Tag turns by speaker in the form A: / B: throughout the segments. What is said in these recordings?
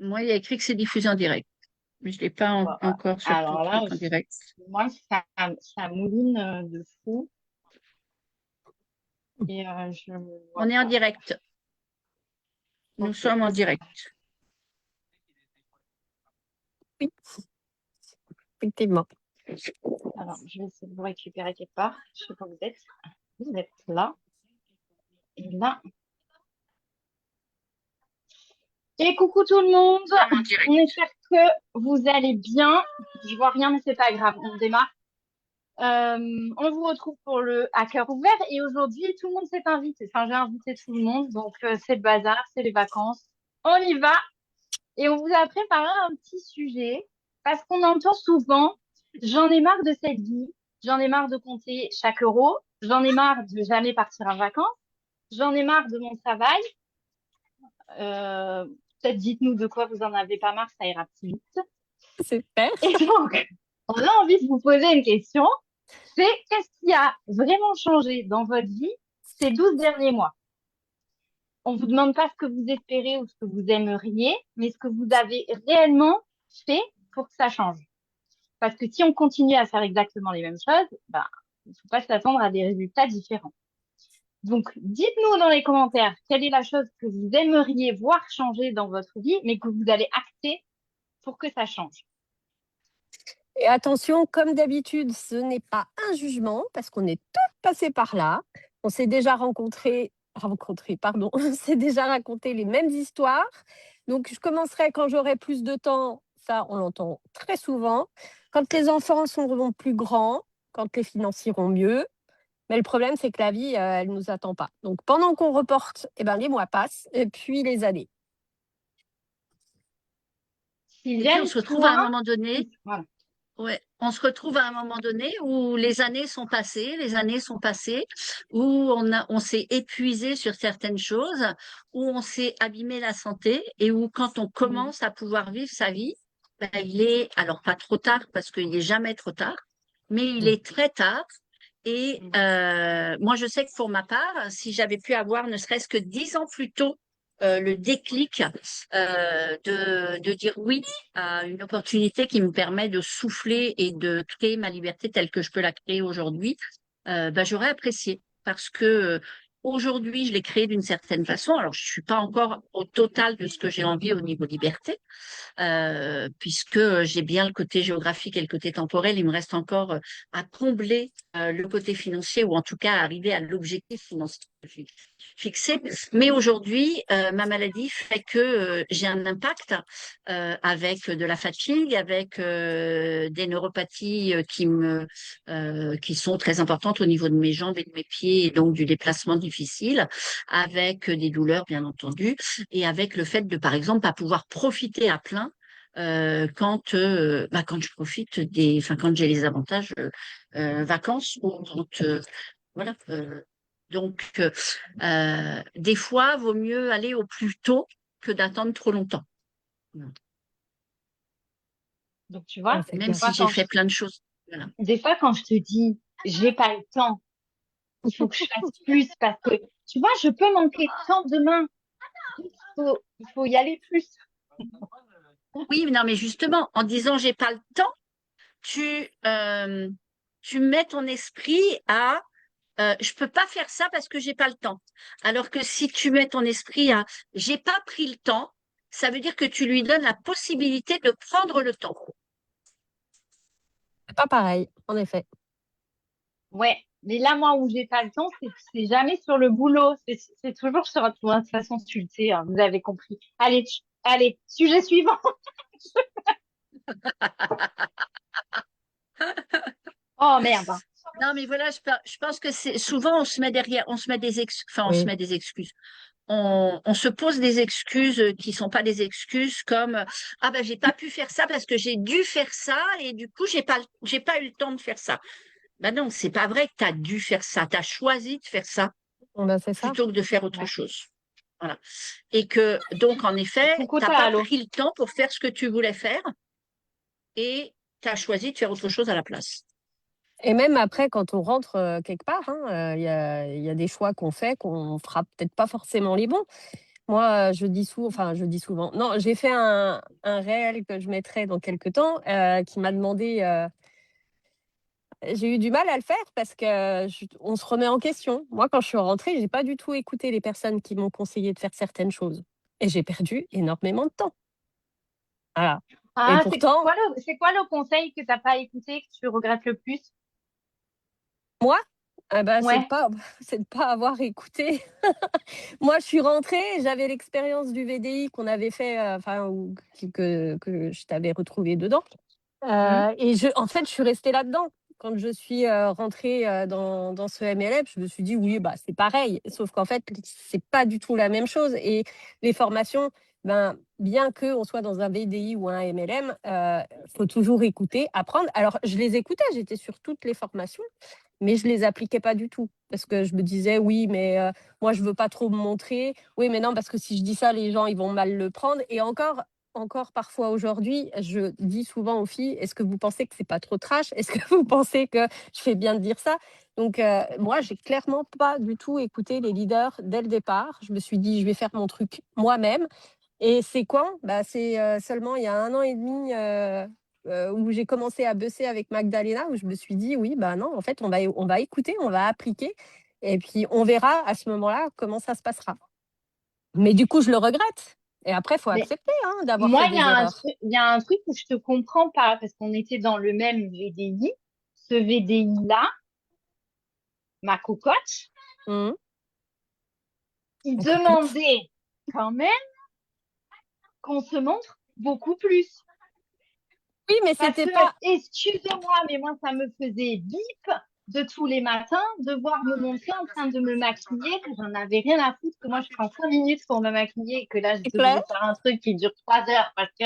A: Moi, il y a écrit que c'est diffusé en direct. Mais je ne l'ai pas
B: Voilà.
A: encore sur ton
B: Alors là,
A: truc en direct.
B: moi, ça mouline de fou. Et je ne
A: On
B: vois
A: est en
B: pas.
A: direct. Nous
B: Ok.
A: sommes en direct.
C: Oui, effectivement.
B: Alors, je vais essayer de vous récupérer quelque part. Je sais pas où vous êtes. Vous êtes là. Et là. Et coucou tout le monde.
A: Nous sommes en direct.
B: On espère que vous allez bien. Je vois rien, mais c'est pas grave. On démarre. On vous retrouve pour le hacker ouvert et aujourd'hui, tout le monde s'est invité. Enfin, j'ai invité tout le monde. Donc, c'est le bazar, c'est les vacances. On y va. Et on vous a préparé un petit sujet parce qu'on entend souvent, j'en ai marre de cette vie, j'en ai marre de compter chaque euro, j'en ai marre de jamais partir en vacances, j'en ai marre de mon travail. Euh, Peut-être dites-nous de quoi vous en avez pas marre, ça ira plus vite.
C: Super.
B: Et donc, on a envie de vous poser une question, c'est qu'est-ce qui a vraiment changé dans votre vie ces 12 derniers mois? On vous demande pas ce que vous espérez ou ce que vous aimeriez, mais ce que vous avez réellement fait pour que ça change. Parce que si on continue à faire exactement les mêmes choses, bah, il ne faut pas s'attendre à des résultats différents. Donc, dites-nous dans les commentaires quelle est la chose que vous aimeriez voir changer dans votre vie, mais que vous allez acter pour que ça change.
C: Et attention, comme d'habitude, ce n'est pas un jugement parce qu'on est tous passés par là. On s'est déjà pardon, on s'est déjà raconté les mêmes histoires. Donc, je commencerai quand j'aurai plus de temps. Ça, on l'entend très souvent. Quand les enfants seront plus grands, quand les finances iront mieux. Mais le problème, c'est que la vie, elle ne nous attend pas. Donc, pendant qu'on reporte, eh ben, les mois passent et puis les années.
A: Et puis, on
B: Sylviane,
A: se retrouve à un
B: toi,
A: moment donné.
B: voilà.
A: Ouais, on se retrouve à un moment donné où les années sont passées, où on s'est épuisé sur certaines choses, où on s'est abîmé la santé et où quand on
B: Mhm.
A: commence à pouvoir vivre sa vie, ben, il est, alors pas trop tard parce qu'il n'est jamais trop tard, mais il est très tard. Et
B: Mhm.
A: moi, je sais que pour ma part, si j'avais pu avoir ne serait-ce que 10 ans plus tôt le déclic de dire oui à une opportunité qui me permet de souffler et de créer ma liberté telle que je peux la créer aujourd'hui, ben, j'aurais apprécié parce que aujourd'hui, je l'ai créée d'une certaine façon. Alors, je suis pas encore au total de ce que j'ai envie au niveau liberté, puisque j'ai bien le côté géographique et le côté temporel. Il me reste encore à combler le côté financier ou en tout cas à arriver à l'objectif financier que j'ai fixé. Mais aujourd'hui, ma maladie fait que j'ai un impact avec de la fatigue, avec des neuropathies qui sont très importantes au niveau de mes jambes et de mes pieds et donc du déplacement difficile, avec des douleurs bien entendu et avec le fait de par exemple pas pouvoir profiter à plein quand je profite quand j'ai les avantages vacances ou quand voilà. Des fois, vaut mieux aller au plus tôt que d'attendre trop longtemps. Voilà.
B: Donc, tu
C: Ouais,
B: vois,
C: c'est clair.
A: Même si j'ai fait plein de choses. Voilà.
B: des fois, quand je te dis, j'ai pas le temps, il faut que je fasse plus parce que, tu vois, je peux manquer de temps demain. Il faut y aller plus.
A: Oui, mais non, mais justement, en disant j'ai pas le temps, tu, euh, tu mets ton esprit à je peux pas faire ça parce que j'ai pas le temps. Alors que si tu mets ton esprit à j'ai pas pris le temps, ça veut dire que tu lui donnes la possibilité de prendre le temps.
C: C'est pas pareil, en effet.
B: Ouais. Mais là, moi, où j'ai pas le temps, c'est jamais sur le boulot. C'est toujours sur la conversation, tu le sais, hein, vous avez compris. Allez, allez, sujet suivant. Oh, merde.
A: Non, mais voilà, je pense que c'est souvent on se met derrière, on se
C: Oui.
A: met des excuses. On se pose des excuses qui sont pas des excuses comme ah ben j'ai pas pu faire ça parce que j'ai dû faire ça et du coup j'ai pas eu le temps de faire ça. Ben non, c'est pas vrai que tu as dû faire ça, tu as choisi de faire ça
C: Bon, ben, c'est ça.
A: plutôt que de faire autre
B: Ouais.
A: chose. Voilà. Et que donc en effet,
B: Coucou,
A: t'as
B: toi,
A: pas
B: allô.
A: pris le temps pour faire ce que tu voulais faire et tu as choisi de faire autre chose à la place.
C: Et même après, quand on rentre quelque part, hein, il y a des choix qu'on fait qu'on fera peut-être pas forcément les bons. Moi, je dis souvent. Non, j'ai fait un réel que je mettrai dans quelques temps qui m'a demandé. J'ai eu du mal à le faire parce que on se remet en question. Moi, quand je suis rentrée, j'ai pas du tout écouté les personnes qui m'ont conseillé de faire certaines choses. Et j'ai perdu énormément de temps. Voilà. Et
B: Ah,
C: pourtant,
B: c'est quoi le conseil que t'as pas écouté, que tu regrettes le plus?
C: moi, c'est de
B: Ouais.
C: pas, c'est de pas avoir écouté. Moi, je suis rentrée, j'avais l'expérience du VDI qu'on avait fait, enfin, que je t'avais retrouvé dedans.
B: Hmm.
C: Et en fait, je suis restée là-dedans. Quand je suis rentrée dans ce MLM, je me suis dit oui, bah c'est pareil. Sauf qu'en fait, c'est pas du tout la même chose. Et les formations, ben, bien qu'on soit dans un VDI ou un MLM, faut toujours écouter, apprendre. Alors, je les écoutais, j'étais sur toutes les formations, mais je les appliquais pas du tout parce que je me disais oui, mais moi je veux pas trop me montrer. Oui, mais non, parce que si je dis ça, les gens ils vont mal le prendre. Et encore parfois aujourd'hui, je dis souvent aux filles, est-ce que vous pensez que c'est pas trop trash? Est-ce que vous pensez que je fais bien de dire ça? Donc moi, j'ai clairement pas du tout écouté les leaders dès le départ. Je me suis dit, je vais faire mon truc moi-même. Et c'est quand? Bah, c'est seulement il y a 1 an et demi où j'ai commencé à bosser avec Magdalena, où je me suis dit, oui, bah non, en fait, on va écouter, on va appliquer, et puis on verra à ce moment-là comment ça se passera. Mais du coup, je le regrette. Et après, il faut
B: Mais
C: accepter d'avoir
B: moi,
C: fait des erreurs.
B: il y a un truc où je te comprends pas, parce qu'on était dans le même VDI. Ce VDI-là, ma cocotte,
C: Mmh.
B: il
C: La cocotte.
B: demandait quand même qu'on se montre beaucoup plus.
C: Oui, mais
B: Parce
C: c'était
B: que,
C: pas.
B: excusez-moi, mais moi, ça me faisait bip de tous les matins devoir me montrer en train de me maquiller, que j'en avais rien à foutre, que moi, je prends 5 minutes pour me maquiller et que là, je
C: C'est clair.
B: devais faire un truc qui dure 3 heures parce que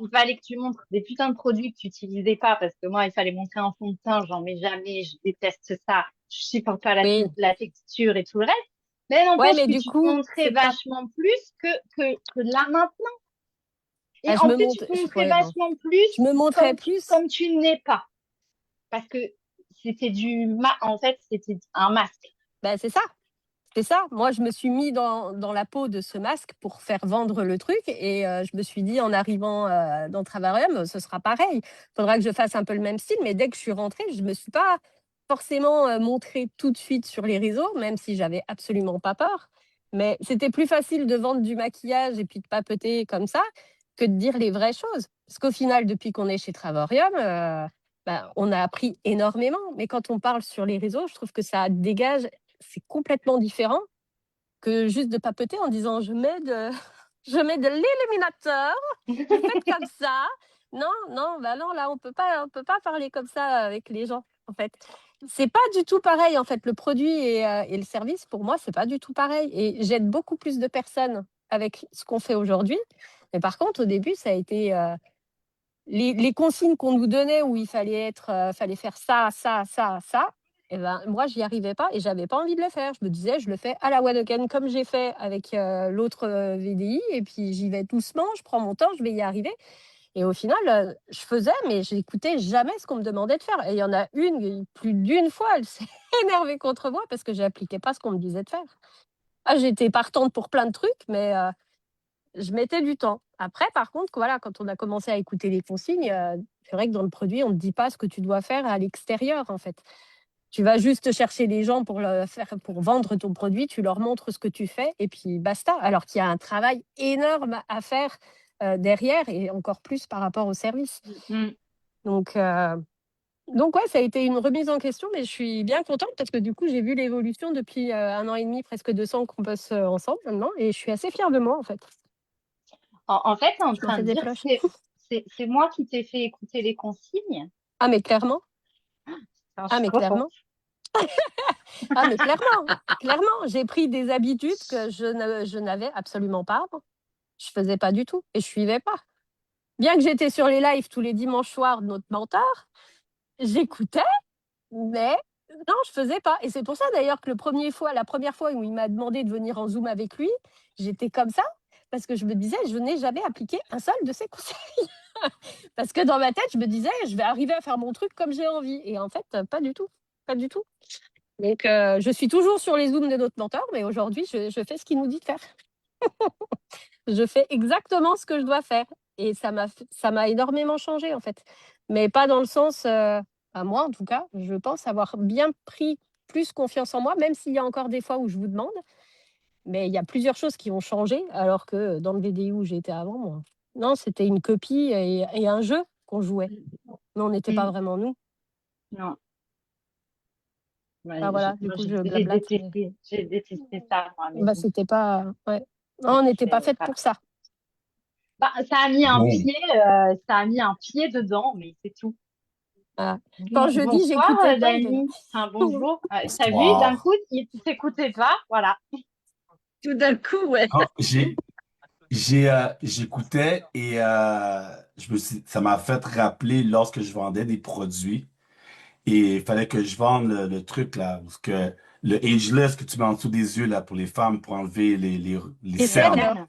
B: il fallait que tu montres des putains de produits que tu utilisais pas parce que moi, il fallait montrer un fond de teint, j'en mets jamais, je déteste ça, je supporte pas
C: Oui.
B: la texture et tout le reste. Mais
C: Ouais,
B: n'empêche
C: mais
B: que
C: du
B: tu te
C: coup,
B: montrais
C: c'est pas.
B: vachement plus que là maintenant. Et
C: Ah, je
B: en
C: me
B: plus, tu
C: montre.
B: te montrais
C: Ouais, non.
B: vachement plus
C: Je me montrais plus.
B: comme tu n'es pas. Parce que en fait, c'était un masque.
C: Ben, c'est ça. C'est ça. Moi, je me suis mis dans la peau de ce masque pour faire vendre le truc. Et je me suis dit, en arrivant dans Travarium, ce sera pareil. Il faudra que je fasse un peu le même style. Mais dès que je suis rentrée, je ne me suis pas forcément montrée tout de suite sur les réseaux, même si j'avais absolument pas peur. Mais c'était plus facile de vendre du maquillage et puis de papeter comme ça que de dire les vraies choses. Parce qu'au final, depuis qu'on est chez Travarium, ben, on a appris énormément. Mais quand on parle sur les réseaux, je trouve que ça dégage, c'est complètement différent que juste de papeter en disant je mets de l'illuminateur, vous faites comme ça. Non, non, bah non, là on peut pas parler comme ça avec les gens en fait. C'est pas du tout pareil en fait. Le produit et le service pour moi c'est pas du tout pareil. Et j'aide beaucoup plus de personnes avec ce qu'on fait aujourd'hui. Mais par contre au début ça a été les consignes qu'on nous donnait où il fallait fallait faire ça, ça, ça, ça. Et ben, moi, j'y arrivais pas et j'avais pas envie de le faire. Je me disais, je le fais à la one again comme j'ai fait avec l'autre VDI et puis j'y vais doucement, je prends mon temps, je vais y arriver. Et au final, je faisais, mais j'écoutais jamais ce qu'on me demandait de faire. Et il y en a plus d'une fois, elle s'est énervée contre moi parce que j'appliquais pas ce qu'on me disait de faire. Ah, j'étais partante pour plein de trucs, mais je mettais du temps. Après, par contre, voilà, quand on a commencé à écouter les consignes, c'est vrai que dans le produit, on ne te dit pas ce que tu dois faire à l'extérieur, en fait. Tu vas juste chercher les gens pour vendre ton produit, tu leur montres ce que tu fais et puis basta. Alors qu'il y a un travail énorme à faire derrière et encore plus par rapport au service.
B: Mm.
C: Donc, euh, donc ouais, ça a été une remise en question, mais je suis bien contente parce que du coup, j'ai vu l'évolution depuis 1 an et demi, presque 200 qu'on bosse ensemble maintenant et je suis assez fière de moi, en fait.
B: En fait, t'es en
C: Je m'en
B: train
C: fais
B: de
C: des
B: dire que
C: flashs.
B: c'est moi qui t'ai fait écouter les consignes.
C: Ah, mais clairement.
B: Enfin, je
C: Ah,
B: suis
C: mais
B: trop forte.
C: clairement. Ah, mais clairement. Clairement, j'ai pris des habitudes que je n'avais absolument pas avant. Je faisais pas du tout et je suivais pas. Bien que j'étais sur les lives tous les dimanches soirs de notre mentor, j'écoutais, mais non, je faisais pas. Et c'est pour ça d'ailleurs que la première fois où il m'a demandé de venir en Zoom avec lui, j'étais comme ça parce que je me disais, je n'ai jamais appliqué un seul de ses conseils. Parce que dans ma tête, je me disais, je vais arriver à faire mon truc comme j'ai envie. Et en fait, pas du tout. Pas du tout. Donc, je suis toujours sur les Zooms de notre mentor, mais aujourd'hui, je fais ce qu'il nous dit de faire. Je fais exactement ce que je dois faire. Et ça m'a énormément changé, en fait. Mais pas dans le sens, à moi en tout cas, je pense avoir bien pris plus confiance en moi, même s'il y a encore des fois où je vous demande. Mais il y a plusieurs choses qui ont changé, alors que dans le VDI où j'étais avant, moi, non, c'était une copie et un jeu qu'on jouait. Mais on n'était pas vraiment nous.
B: Non. Ouais,
C: Enfin, voilà, du
B: moi,
C: coup, je blablate.
B: j'ai détesté ça, moi, mais
C: Bah,
B: bon,
C: c'était pas. Ouais. Non, on n'était pas faites
B: voilà.
C: pour ça.
B: Bah, ça a mis un
D: Bon,
B: pied, ça a mis un pied dedans, mais c'est tout.
C: Voilà. Quand je dis
B: Bonsoir,
C: j'écoutais pas,
B: Dani. Enfin, bonjour. T'as vu, d'un
D: bonsoir.
B: coup, il t'écoutait pas, voilà.
A: Tout d'un coup, ouais.
D: Quand j'écoutais et ça m'a fait rappeler lorsque je vendais des produits et il fallait que je vende le truc là, parce que le ageless que tu mets en dessous des yeux là pour les femmes pour enlever les
C: Et
B: Les
D: cernes.
C: cernes.
B: cernes.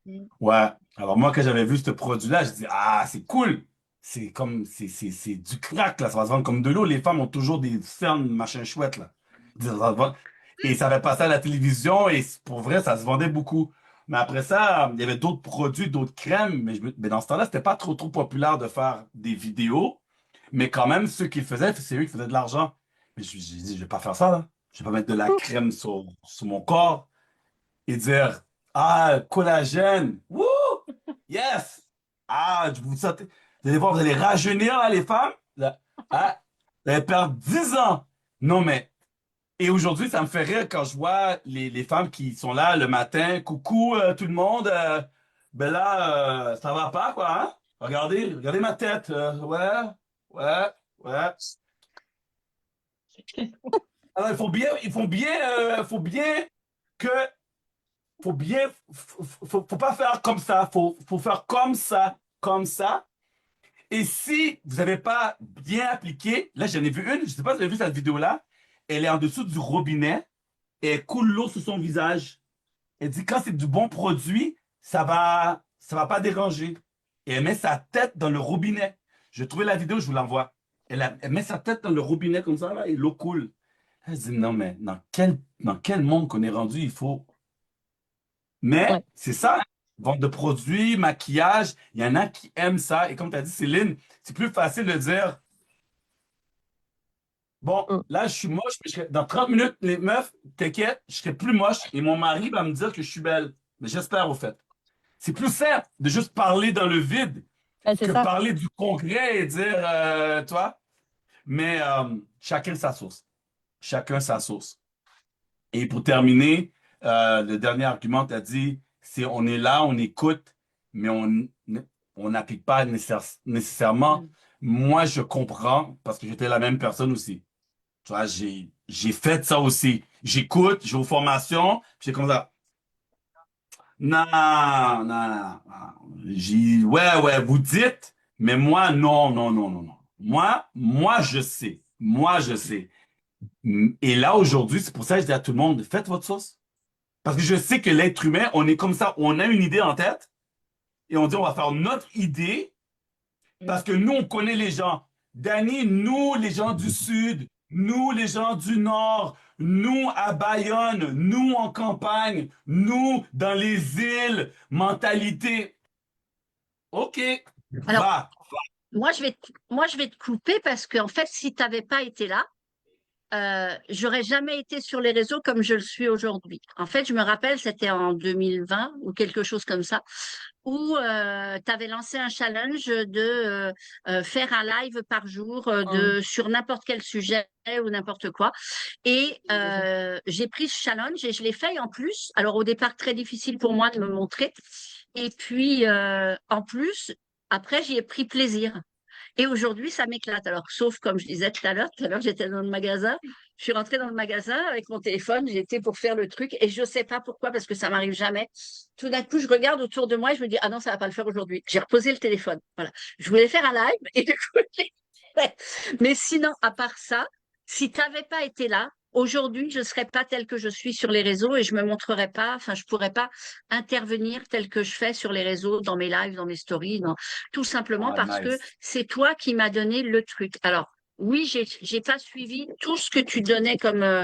B: Mm.
D: Ouais. Alors moi, quand j'avais vu ce produit-là, je dis, ah, c'est cool. C'est du crack, là. Ça va se vendre comme de l'eau. Les femmes ont toujours des cernes, machin chouette, là. Ça va se vendre. Et ça avait passé à la télévision et pour vrai, ça se vendait beaucoup. Mais après ça, il y avait d'autres produits, d'autres crèmes. Mais dans ce temps-là, c'était pas trop populaire de faire des vidéos. Mais quand même, ceux qui le faisaient, c'est eux qui faisaient de l'argent. Mais j'ai dit, je vais pas faire ça, là. Je vais pas mettre de la crème sur mon corps et dire, ah, collagène, wouh, yes, ah, vous allez voir, vous allez rajeunir, là, les femmes, là. Ah, vous allez perdre 10 ans. Non, mais, et aujourd'hui, ça me fait rire quand je vois les femmes qui sont là le matin, coucou, tout le monde, ben là, ça va pas, quoi, hein? Regardez ma tête, ouais, ouais, ouais. Alors, faut bien que faut pas faire comme ça, faut faire comme ça, comme ça. Et si vous n'avez pas bien appliqué, là j'en ai vu une, je sais pas si vous avez vu cette vidéo-là, elle est en dessous du robinet et elle coule l'eau sur son visage. Elle dit quand c'est du bon produit, ça va pas déranger. Et elle met sa tête dans le robinet. Je trouvais la vidéo, je vous l'envoie. Elle met sa tête dans le robinet comme ça là, et l'eau coule. Elle dit non mais dans quel monde qu'on est rendu, il faut mais
C: Ouais.
D: c'est ça, hein. Vente de produits, maquillage, il y en a qui aiment ça. Et comme tu as dit, Céline, c'est plus facile de dire, bon,
C: Mm.
D: là, je suis moche, mais dans 30 minutes, les meufs, t'inquiète, je serai plus moche et mon mari va me dire que je suis belle. Mais j'espère, au fait. C'est plus simple de juste parler dans le vide
C: Ouais, c'est
D: que
C: ça.
D: parler du concret et dire, toi. Mais chacun sa sauce. Chacun sa sauce. Et pour terminer, le dernier argument, tu as dit, c'est on est là, on écoute, mais on n'applique pas nécessairement.
B: Mm.
D: Moi, je comprends parce que j'étais la même personne aussi. Tu vois, j'ai fait ça aussi. J'écoute, je vais aux formations, puis j'ai comme ça. Non, non, non, non. Ouais, vous dites, mais moi, non, non, non, non, non. Moi, je sais. Moi, je sais. Et là, aujourd'hui, c'est pour ça que je dis à tout le monde, faites votre sauce. Parce que je sais que l'être humain, on est comme ça, on a une idée en tête et on dit on va faire notre idée parce que nous, on connaît les gens. Dani, nous, les gens du Sud, nous, les gens du Nord, nous à Bayonne, nous en campagne, nous dans les îles, mentalité. OK,
A: Alors,
D: va.
A: moi, je vais te couper parce que, en fait, si tu n'avais pas été là, j'aurais jamais été sur les réseaux comme je le suis aujourd'hui. En fait, je me rappelle, c'était en 2020 ou quelque chose comme ça, où tu avais lancé un challenge de faire un live par jour
C: Mm.
A: sur n'importe quel sujet ou n'importe quoi. Et j'ai pris ce challenge et je l'ai fait en plus. Alors au départ, très difficile pour moi de me montrer. Et puis en plus, après, j'y ai pris plaisir. Et aujourd'hui, ça m'éclate. Alors, sauf comme je disais tout à l'heure, j'étais dans le magasin. Je suis rentrée dans le magasin avec mon téléphone. J'étais pour faire le truc et je ne sais pas pourquoi parce que ça m'arrive jamais. Tout d'un coup, je regarde autour de moi et je me dis, ah non, ça va pas le faire aujourd'hui. J'ai reposé le téléphone. Voilà. Je voulais faire un live et du coup, je l'ai fait. Mais sinon, à part ça, si tu n'avais pas été là, aujourd'hui, je ne serais pas telle que je suis sur les réseaux et je me montrerais pas, enfin, je pourrais pas intervenir tel que je fais sur les réseaux, dans mes lives, dans mes stories, tout simplement
D: Ah,
A: parce que
D: nice.
A: c'est toi qui m'as donné le truc. Alors, Oui, j'ai pas suivi tout ce que tu donnais comme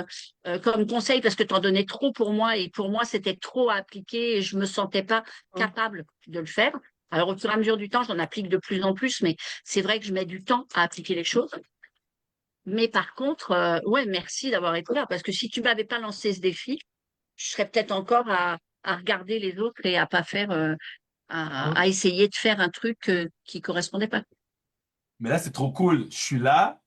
A: conseil parce que tu en donnais trop pour moi et pour moi c'était trop à appliquer et je me sentais pas
C: Mmh.
A: capable de le faire. Alors au fur et à mesure du temps, j'en applique de plus en plus, mais c'est vrai que je mets du temps à appliquer les choses. Mais par contre, ouais, merci d'avoir été là parce que si tu m'avais pas lancé ce défi, je serais peut-être encore à regarder les autres et à pas faire, à essayer de faire un truc qui correspondait pas.
D: Mais là, c'est trop cool. Je suis là.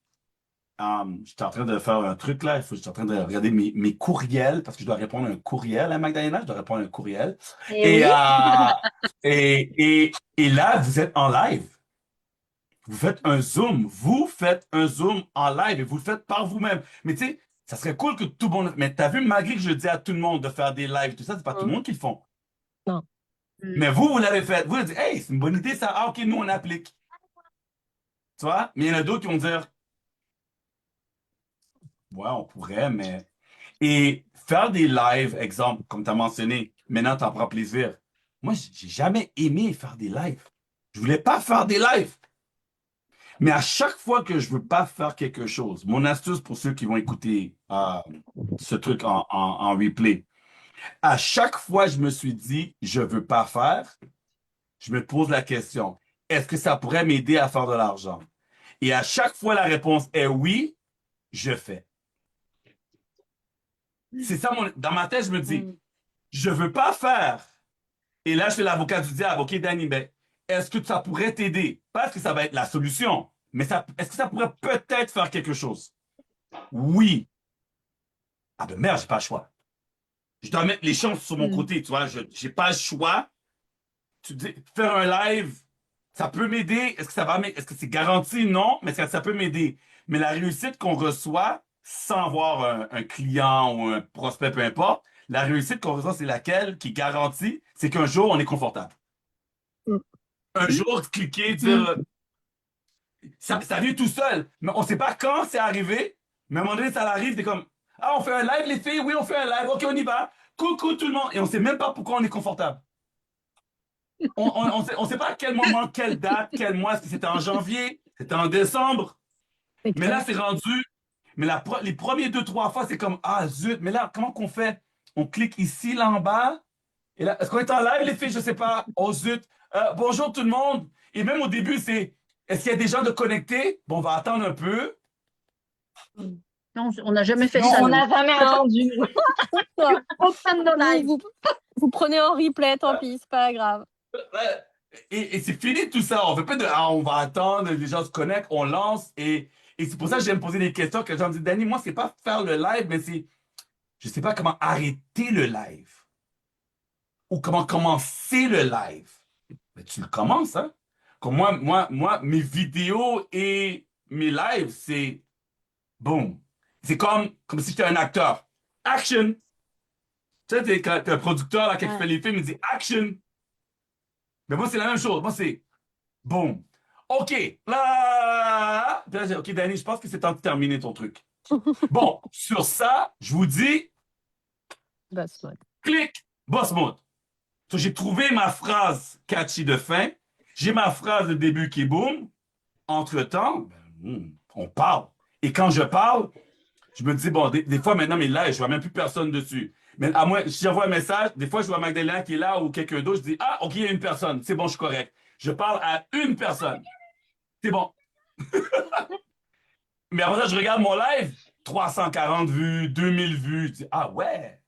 D: J'étais en train de faire un truc là. Je suis en train de regarder mes courriels parce que je dois répondre à un courriel à Magdalena. Je dois répondre à un courriel.
B: Et
D: Et,
B: oui.
D: et là, vous êtes en live. Vous faites un Zoom. Vous faites un Zoom en live et vous le faites par vous-même. Mais tu sais, ça serait cool que tout le monde. Mais t'as vu, malgré que je dis à tout le monde de faire des lives, tout ça, c'est pas tout
C: Mmh.
D: le monde qui le font.
C: Non.
A: Mm.
D: Mais vous l'avez fait. Vous avez dit, hey, c'est une bonne idée ça. Ah, ok, nous, on applique. Tu vois? Mais il y en a d'autres qui vont dire, ouais, on pourrait, mais. Et faire des lives, exemple, comme tu as mentionné, maintenant tu en prends plaisir. Moi, j'ai jamais aimé faire des lives. Je voulais pas faire des lives. Mais à chaque fois que je veux pas faire quelque chose, mon astuce pour ceux qui vont écouter ce truc en replay, à chaque fois je me suis dit, je veux pas faire, je me pose la question, est-ce que ça pourrait m'aider à faire de l'argent? Et à chaque fois la réponse est oui, je fais. C'est ça, dans ma tête, je me dis,
A: Mm.
D: je veux pas faire. Et là, je fais l'avocat du diable. OK, Danny, ben, est-ce que ça pourrait t'aider? Pas est-ce que ça va être la solution, mais est-ce que ça pourrait peut-être faire quelque chose? Oui. Ah ben merde, j'ai pas le choix. Je dois mettre les chances sur mon
B: Mm.
D: côté, tu vois. Je j'ai pas le choix. Tu dis, faire un live, ça peut m'aider. Est-ce que ça va m'aider? Est-ce que c'est garanti? Non, mais ça peut m'aider. Mais la réussite qu'on reçoit sans voir un client ou un prospect, peu importe, la réussite qu'on reçoit, c'est laquelle qui est garantie? C'est qu'un jour, on est confortable.
C: Mmh.
D: Un jour, cliquer,
B: Mm.
D: dire, ça vient tout seul. Mais on sait pas quand c'est arrivé. Mais à un moment donné, ça arrive, t'es comme, ah, on fait un live, les filles? Oui, on fait un live. OK, on y va. Coucou tout le monde. Et on sait même pas pourquoi on est confortable. On sait pas à quel moment, quelle date, quel mois. Est-ce que c'était en janvier? C'était en décembre?
C: C'est
D: Mais là,
C: clair.
D: c'est rendu. Mais les premiers deux, trois fois, c'est comme, ah, zut. Mais là, comment qu'on fait? On clique ici, là en bas. Et là, est-ce qu'on est en live, les filles? Je sais pas. Oh, zut. Bonjour tout le monde. Et même au début, c'est, est-ce qu'il y a des gens de connectés? Bon, on va attendre un peu.
A: Non, on n'a jamais fait
B: Non,
A: ça,
B: on
A: nous.
B: n'a jamais attendu, nous.
C: Ça,
A: Aucun de nos
C: vous,
A: lives.
C: vous, vous prenez en replay, tant pis, c'est pas grave.
D: Et c'est fini tout ça. On fait pas de, ah, on va attendre, les gens se connectent, on lance. Et c'est pour ça que j'aime poser des questions que les gens me disent, Danny, moi, c'est pas faire le live, mais c'est, je sais pas comment arrêter le live ou comment commencer le live. Mais tu le commences, hein? Comme moi, mes vidéos et mes lives, c'est boom. C'est comme si j'étais un acteur. Action! Tu sais, quand t'es un producteur là, qui
C: Ouais.
D: fait les films, il dit action. Mais moi, c'est la même chose. Moi, c'est boom. OK. Là. Puis là, j'ai, OK, Danny, je pense que c'est temps de terminer ton truc. Bon, sur ça, je vous dis,
C: Boss mode.
D: clic, boss mode. So, j'ai trouvé ma phrase catchy de fin. J'ai ma phrase de début qui est boom. Entre-temps, on parle. Et quand je parle, je me dis, bon, des fois maintenant, mes lives, je vois même plus personne dessus. Mais à moi, si j'envoie un message, des fois, je vois Magdalena qui est là ou quelqu'un d'autre, je dis, ah, OK, il y a une personne. C'est bon, je suis correct. Je parle à une personne. C'est bon. Mais après ça, je regarde mon live, 340 vues, 2000 vues. Je dis, ah ouais.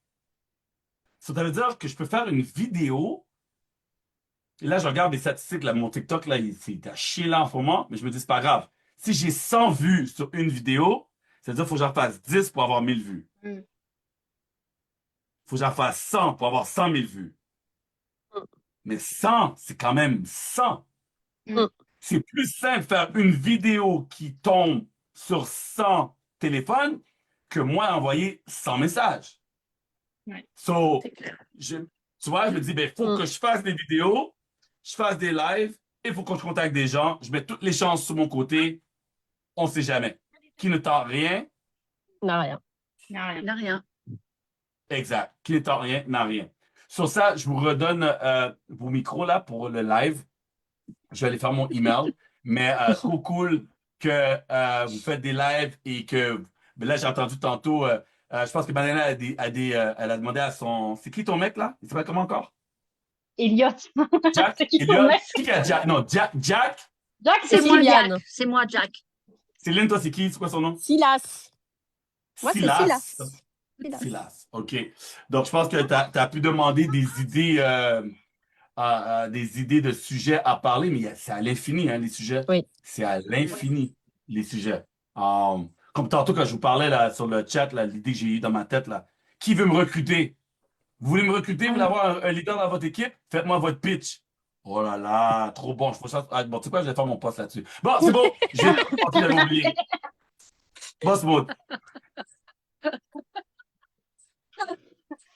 D: Ça veut dire que je peux faire une vidéo. Et là, je regarde les statistiques, là, mon TikTok, là, c'est à chier là en ce moment, mais je me dis, c'est pas grave. Si j'ai 100 vues sur une vidéo, c'est-à-dire qu'il faut que j'en fasse 10 pour avoir 1000 vues.
B: Mm.
D: Faut que j'en fasse 100 pour avoir 100 000 vues. Mais 100, c'est quand même 100.
C: Mm.
D: C'est plus simple de faire une vidéo qui tombe sur 100 téléphones que moi envoyer 100 messages.
B: Ouais.
D: So,
A: C'est clair.
D: tu vois, je me dis, ben, faut que je fasse des vidéos, je fasse des lives, il faut que je contacte des gens, je mets toutes les chances sur mon côté, on sait jamais. Qui ne tente rien,
C: n'a rien.
B: Non,
A: Il n'a rien.
D: exact. Qui ne tente rien, n'a rien. Sur ça, je vous redonne vos micros là pour le live. Je vais aller faire mon email. Mais trop cool que vous faites des lives et que ben là, j'ai entendu tantôt, je pense que Banana elle a demandé à son. C'est qui ton mec là? Il s'appelle comment encore?
B: Elliot,
D: Jack?
B: c'est qui ton
D: Elliot?
B: mec?
D: C'est qui a Jack? Non, Jack?
B: Jack,
C: C'est
B: c'est moi.
C: Sylviane.
A: C'est moi, Jack.
D: Céline, toi, c'est qui? C'est quoi son nom?
C: Silas. Moi, c'est
D: Silas.
C: Silas. Silas.
D: Silas. OK. Donc, je pense que tu as pu demander des idées de sujets à parler, mais c'est à l'infini, hein, les sujets.
C: Oui.
D: C'est à l'infini, les sujets. Comme tantôt, quand je vous parlais là, sur le chat, là, l'idée que j'ai eue dans ma tête, là. Qui veut me recruter? Vous voulez me recruter? Vous voulez avoir un leader dans votre équipe? Faites-moi votre pitch. Oh là là, trop bon. Bon, tu sais quoi, je vais faire mon post là-dessus. Bon, c'est bon. J'ai pensé que j'avais oublié. Boss mode.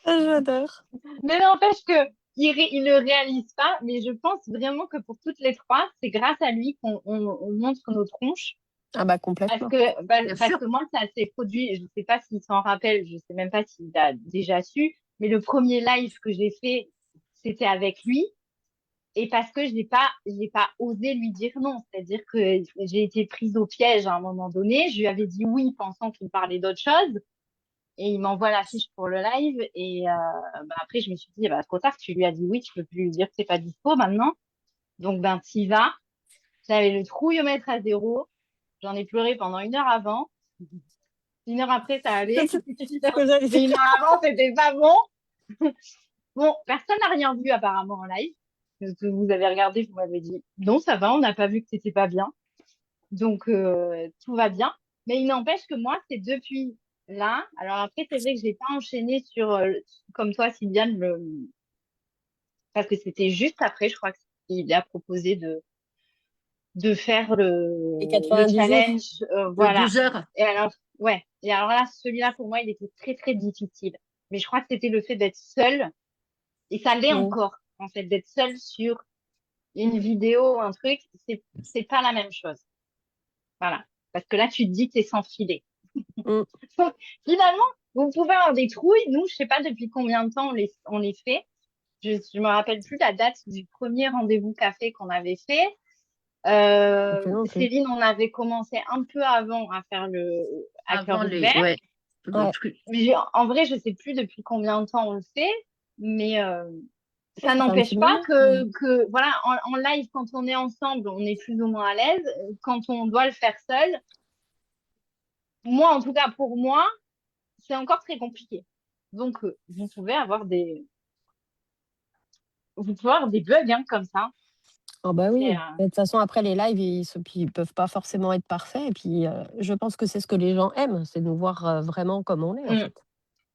C: J'adore.
B: Mais n'empêche que il le réalise pas, mais je pense vraiment que pour toutes les trois, c'est grâce à lui qu'on montre nos tronches.
C: Ah bah
B: Parce
C: complètement.
B: que,
A: Bien
B: parce
A: sûr.
B: que moi, ça s'est produit, je sais pas s'il s'en rappelle, je sais même pas s'il a déjà su, mais le premier live que j'ai fait, c'était avec lui. Et parce que je n'ai pas osé lui dire non. C'est-à-dire que j'ai été prise au piège à un moment donné. Je lui avais dit oui, pensant qu'il me parlait d'autre chose. Et il m'envoie l'affiche pour le live. Et après, je me suis dit, bah, trop tard, tu lui as dit oui, tu peux plus lui dire que c'est pas dispo maintenant. Donc, ben, t'y vas. J'avais le trouillomètre à zéro. J'en ai pleuré pendant 1 heure avant. 1 heure après, ça allait.
C: C'est ce que j'allais
B: Mais
C: dire.
B: 1 heure avant, c'était pas bon. Bon, personne n'a rien vu apparemment en live. Parce que vous avez regardé, vous m'avez dit non, ça va, on n'a pas vu que c'était pas bien. Donc, tout va bien. Mais il n'empêche que moi, c'est depuis là. Alors après, c'est vrai que j'ai pas enchaîné sur, comme toi, Sylviane, parce que c'était juste après, je crois qu'il a proposé de faire
C: Les
B: le
C: 90 jours.
B: challenge.
A: De
B: Voilà.
A: 12 heures.
B: Et alors, ouais. Et alors là, celui-là, pour moi, il était très, très difficile. Mais je crois que c'était le fait d'être seule. Et ça l'est
C: Mm.
B: encore, en fait, d'être seule sur une vidéo, un truc, c'est pas la même chose. Voilà. Parce que là, tu te dis que t'es sans filet.
C: Mm.
B: Donc, finalement, vous pouvez avoir des trouilles. Nous, je sais pas depuis combien de temps on les fait. Je me rappelle plus la date du premier rendez-vous café qu'on avait fait.
C: Ok, non plus.
B: Céline, on avait commencé un peu avant à faire à cœur
A: Avant les.
B: ouvert.
A: Ouais. Le
C: Ouais.
A: truc.
B: Mais en vrai, je sais plus depuis combien de temps on le fait. Mais
C: Ça
B: ça
C: fait un petit
B: n'empêche pas
C: moment.
B: que voilà, en live, quand on est ensemble, on est plus ou moins à l'aise. Quand on doit le faire seul, moi, en tout cas, pour moi, c'est encore très compliqué. Donc, vous pouvez avoir des bugs hein, comme ça.
C: Oh bah oui.
B: Et,
C: Et de toute façon, après les lives, ils peuvent pas forcément être parfaits. Et puis, je pense que c'est ce que les gens aiment, c'est nous voir vraiment comme on est, en fait.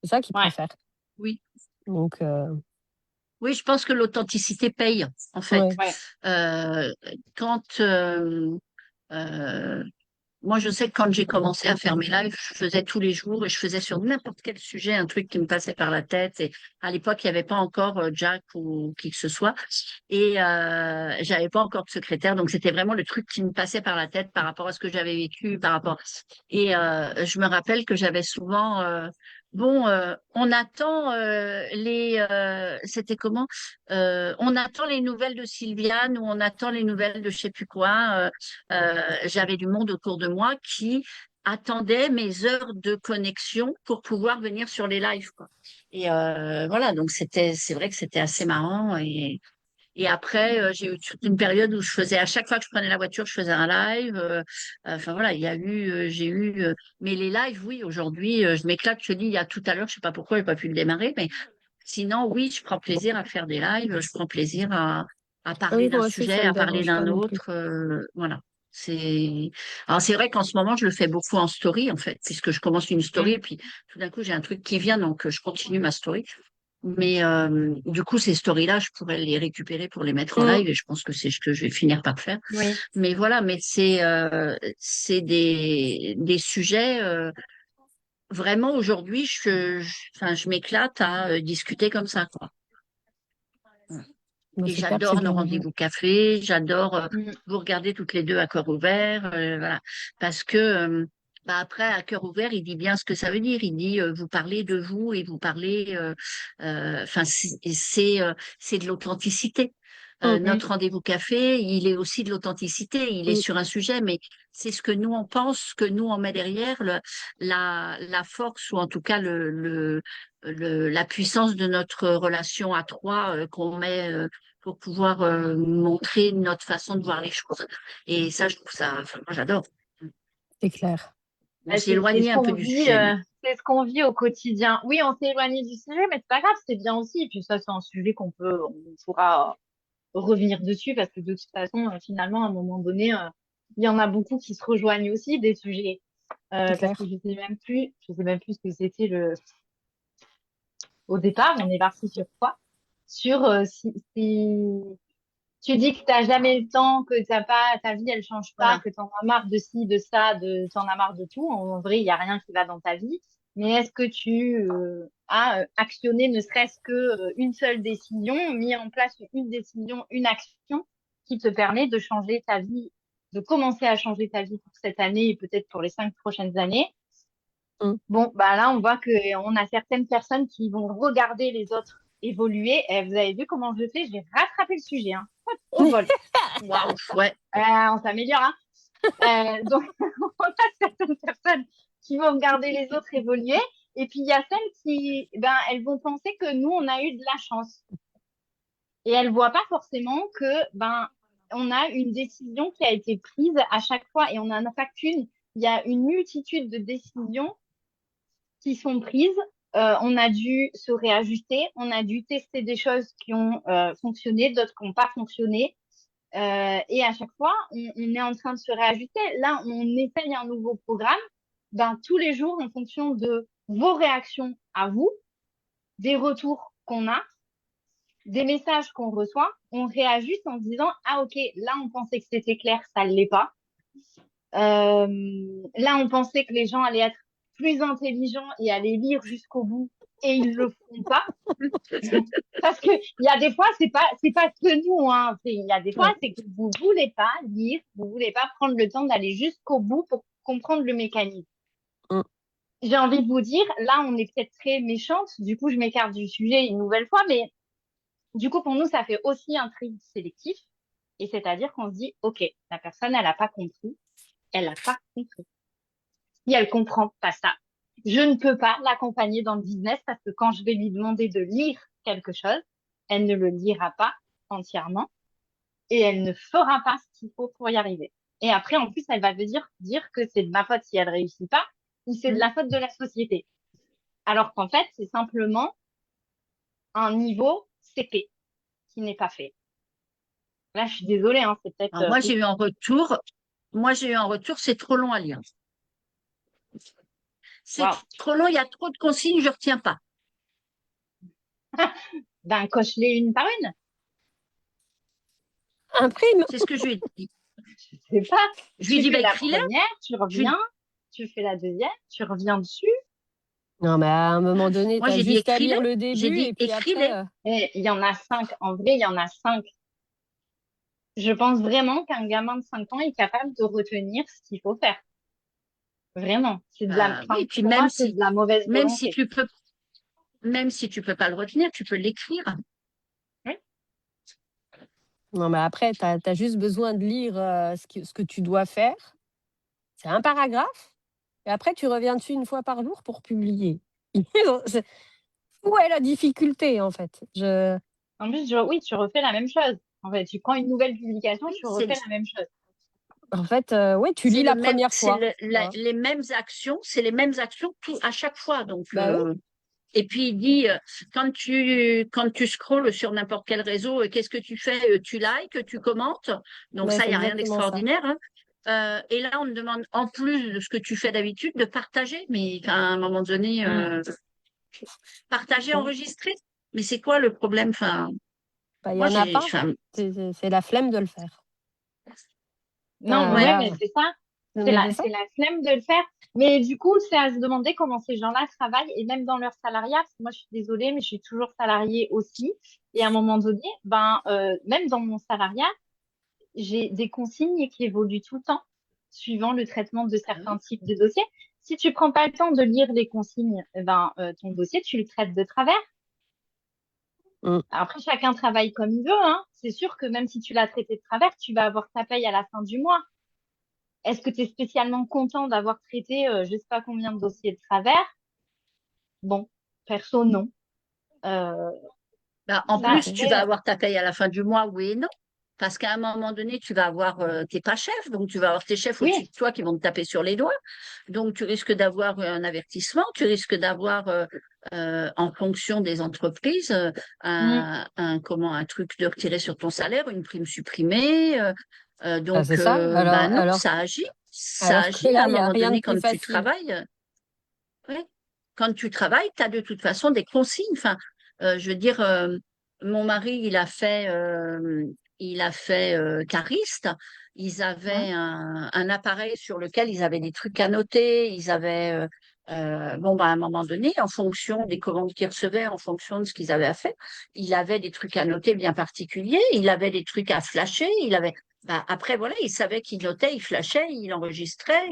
C: C'est ça qu'ils
B: ouais.
C: préfèrent.
A: Oui.
C: Donc,
A: Oui, je pense que l'authenticité paye, en fait.
C: ouais.
B: Ouais.
A: Euh, quand euh, moi, je sais que quand j'ai commencé à faire mes lives, je faisais tous les jours et je faisais sur n'importe quel sujet un truc qui me passait par la tête. Et à l'époque, il n'y avait pas encore Jack ou qui que ce soit. Et j'avais pas encore de secrétaire. Donc, c'était vraiment le truc qui me passait par la tête par rapport à ce que j'avais vécu, par rapport. Et je me rappelle que j'avais souvent. Bon, on attend c'était comment? On attend les nouvelles de Sylviane ou on attend les nouvelles de je sais plus quoi. J'avais du monde autour de moi qui attendait mes heures de connexion pour pouvoir venir sur les lives, quoi. Et voilà, donc c'est vrai que c'était assez marrant. Et après, j'ai eu toute une période où je faisais, à chaque fois que je prenais la voiture, je faisais un live. Enfin voilà, j'ai eu, mais les lives, oui, aujourd'hui, je m'éclate. Je te dis, il y a tout à l'heure, je sais pas pourquoi j'ai pas pu le démarrer, mais sinon, oui, je prends plaisir à faire des lives, je prends plaisir à
C: Ah
A: parler
C: oui,
A: d'un
C: moi aussi,
A: sujet,
C: ça me
A: à parler
C: dérange pas
A: d'un
C: non plus.
A: autre. Voilà. Alors c'est vrai qu'en ce moment, je le fais beaucoup en story, en fait, puisque je commence une story et puis tout d'un coup, j'ai un truc qui vient, donc je continue ma story. Mais du coup, ces stories-là, je pourrais les récupérer pour les mettre en
C: Mm.
A: live et je pense que c'est ce que je vais finir par faire.
B: Oui.
A: Mais voilà, mais c'est des sujets vraiment aujourd'hui, enfin, je m'éclate à discuter comme ça, quoi.
C: Bah,
A: Et
C: c'est clair que c'est
A: j'adore nos
C: bien.
A: rendez-vous café, j'adore
B: Mm.
A: vous regarder toutes les deux à cœur ouvert, voilà. Parce que bah après, à cœur ouvert, il dit bien ce que ça veut dire. Il dit vous parlez de vous et vous parlez, enfin c'est de l'authenticité.
B: Mhm.
A: Notre rendez-vous café, il est aussi de l'authenticité, il est
C: Mm.
A: sur un sujet, mais c'est ce que nous on pense, ce que nous on met derrière, la force ou en tout cas la puissance de notre relation à trois qu'on met pour pouvoir montrer notre façon de voir les choses. Et ça, je trouve ça, enfin, moi j'adore.
C: C'est clair.
A: On s'est
B: C'est ce
A: éloigné un peu
B: qu'on
A: du
B: vit,
A: sujet, mais
B: c'est ce qu'on vit au quotidien. Oui, on s'est éloigné du sujet, mais c'est pas grave, c'est bien aussi. Et puis ça, c'est un sujet on pourra revenir dessus parce que de toute façon, finalement, à un moment donné, il y en a beaucoup qui se rejoignent aussi des sujets.
C: C'est
B: Parce que
C: clair.
B: je sais même plus ce que c'était au départ. On est parti sur quoi? Sur si tu dis que t'as jamais le temps, que t'as pas, ta vie elle change pas,
A: voilà.
B: que t'en as marre de ci, de ça, t'en as marre de tout. En vrai, il y a rien qui va dans ta vie. Mais est-ce que tu as actionné ne serait-ce que une seule décision, mis en place une décision, une action qui te permet de changer ta vie, de commencer à changer ta vie pour cette année et peut-être pour les 5 prochaines années?
C: Mm.
B: Bon, bah là, on voit que on a certaines personnes qui vont regarder les autres évoluer. Et vous avez vu comment je fais? J'ai rattrapé le sujet, hein. Au vol.
A: Waouh, ouais.
B: On s'améliore, hein. Donc, on a certaines personnes qui vont regarder les autres évoluer. Et puis, il y a celles qui, ben, elles vont penser que nous, on a eu de la chance. Et elles voient pas forcément que, ben, on a une décision qui a été prise à chaque fois. Et on en a pas qu'une. Il y a une multitude de décisions qui sont prises. On a dû se réajuster, on a dû tester des choses qui ont fonctionné, d'autres qui n'ont pas fonctionné. Et à chaque fois, on est en train de se réajuster. Là, on essaye un nouveau programme. Ben, tous les jours, en fonction de vos réactions à vous, des retours qu'on a, des messages qu'on reçoit, on réajuste en se disant, ah ok, là, on pensait que c'était clair, ça ne l'est pas. Là, on pensait que les gens allaient être plus intelligents et allaient lire jusqu'au bout, et ils le font pas. Parce que il y a des fois, c'est pas que nous, hein. Il y a des fois,
C: Ouais.
B: c'est que vous voulez pas lire, vous voulez pas prendre le temps d'aller jusqu'au bout pour comprendre le mécanisme.
C: Mm.
B: J'ai envie de vous dire, là, on est peut-être très méchante. Du coup, je m'écarte du sujet une nouvelle fois, mais du coup, pour nous, ça fait aussi un tri sélectif. Et c'est-à-dire qu'on se dit, OK, la personne, elle a pas compris. Elle a pas compris. Si elle comprend pas ça, je ne peux pas l'accompagner dans le business parce que quand je vais lui demander de lire quelque chose, elle ne le lira pas entièrement et elle ne fera pas ce qu'il faut pour y arriver. Et après, en plus, elle va dire que c'est de ma faute si elle réussit pas ou c'est de
A: Mm.
B: la faute de la société. Alors qu'en fait, c'est simplement un niveau CP qui n'est pas fait. Là, je suis désolée, hein, c'est peut-être
A: Alors, moi, j'ai
B: aussi.
A: eu un retour. Moi, j'ai eu un retour, c'est trop long à lire. C'est
B: Waouh.
A: trop long, il y a trop de consignes, je retiens pas.
B: Ben, coche-les une par une.
C: Imprime.
A: C'est ce que je lui ai dit.
B: Je sais pas.
A: Je lui ai
B: Tu
A: dit, bah,
B: fais la
A: écris-les.
B: première, tu
A: Je lui-
B: reviens, tu fais la deuxième, tu reviens dessus.
C: Non, mais à un moment donné,
A: Moi,
C: tu as
A: j'ai dit,
C: juste à
A: écris-les.
C: lire le
A: J'ai
C: début
A: dit,
C: et puis après,
A: écris-les.
B: Et il y en a 5. En vrai, il y en a 5. Je pense vraiment qu'un gamin de 5 ans est capable de retenir ce qu'il faut faire. Vraiment.
A: Bah,
B: Enfin,
A: oui, puis
B: pour moi, c'est de la mauvaise
A: même si
B: volonté.
A: tu peux, même si tu peux pas le retenir, tu peux l'écrire.
B: Oui.
C: non, mais après, tu as juste besoin de lire ce que tu dois faire. C'est un paragraphe. Et après, tu reviens dessus une fois par jour pour publier. C'est- Où est la difficulté, en fait?
B: En plus, oui, tu refais la même chose. En fait, tu prends une nouvelle publication,
A: Oui,
B: tu refais la même chose.
C: En fait, ouais, tu lis la première fois. Tu vois.
A: les mêmes actions, c'est les mêmes actions à chaque fois. Donc,
C: Bah oui,
A: et puis il dit, quand tu scrolles sur n'importe quel réseau, qu'est-ce que tu fais? Tu likes, tu commentes. Donc
C: ouais,
A: ça, il
C: c'est
A: n'y a rien
C: exactement ça.
A: d'extraordinaire, hein. Et là, on te demande, en plus de ce que tu fais d'habitude, de partager. Mais enfin, à un moment donné, partager,
C: Bon,
A: enregistrer. Mais c'est quoi le problème? Enfin,
C: bah, il y
A: moi,
C: en a
A: j'ai,
C: pas.
A: enfin,
C: C'est la flemme de le faire.
B: Non, ouais,
A: ouais.
B: mais c'est ça.
C: Mais c'est ça.
B: C'est la flemme de le faire. Mais du coup, c'est à se demander comment ces gens-là travaillent et même dans leur salariat. Parce que moi, je suis désolée, mais je suis toujours salariée aussi. Et à un moment donné, ben, même dans mon salariat, j'ai des consignes qui évoluent tout le temps, suivant le traitement de certains types de dossiers. Si tu prends pas le temps de lire les consignes, eh ben, ton dossier, tu le traites de travers.
C: Mm.
B: Après, chacun travaille comme il veut, hein. C'est sûr que même si tu l'as traité de travers, tu vas avoir ta paye à la fin du mois. Est-ce que tu es spécialement content d'avoir traité je sais pas combien de dossiers de travers? Bon, perso, non. Euh,
A: Bah, en
B: ça,
A: plus, tu vas
B: après,
A: avoir ta paye à la fin du mois, oui et non. Parce qu'à un moment donné, tu vas avoir, t'es pas chef, donc tu vas avoir tes chefs au-dessus
B: oui.
A: de toi qui vont te taper sur les doigts. Donc tu risques d'avoir un avertissement, tu risques d'avoir, en fonction des entreprises,
B: Mm.
A: un truc de retirer sur ton salaire, une prime supprimée.
C: Bah, c'est
A: Donc,
C: ça.
A: bah non,
C: Alors,
A: ça
C: alors que
A: agit à
C: là,
A: un
C: il n'y a
A: moment
C: rien de
A: donné
C: plus
A: quand tu
C: facile.
A: travailles. Oui. Quand tu travailles, tu as de toute façon des consignes. Enfin, je veux dire, mon mari, il a fait cariste. Ils
B: Ouais.
A: avaient un appareil sur lequel ils avaient des trucs à noter. Ils avaient, bon, bah, à un moment donné, en fonction des commandes qu'ils recevaient, en fonction de ce qu'ils avaient à faire, il avait des trucs à noter bien particuliers. Il avait des trucs à flasher. Il avait, bah, après, voilà, il savait qu'il notait, il flashait, il enregistrait.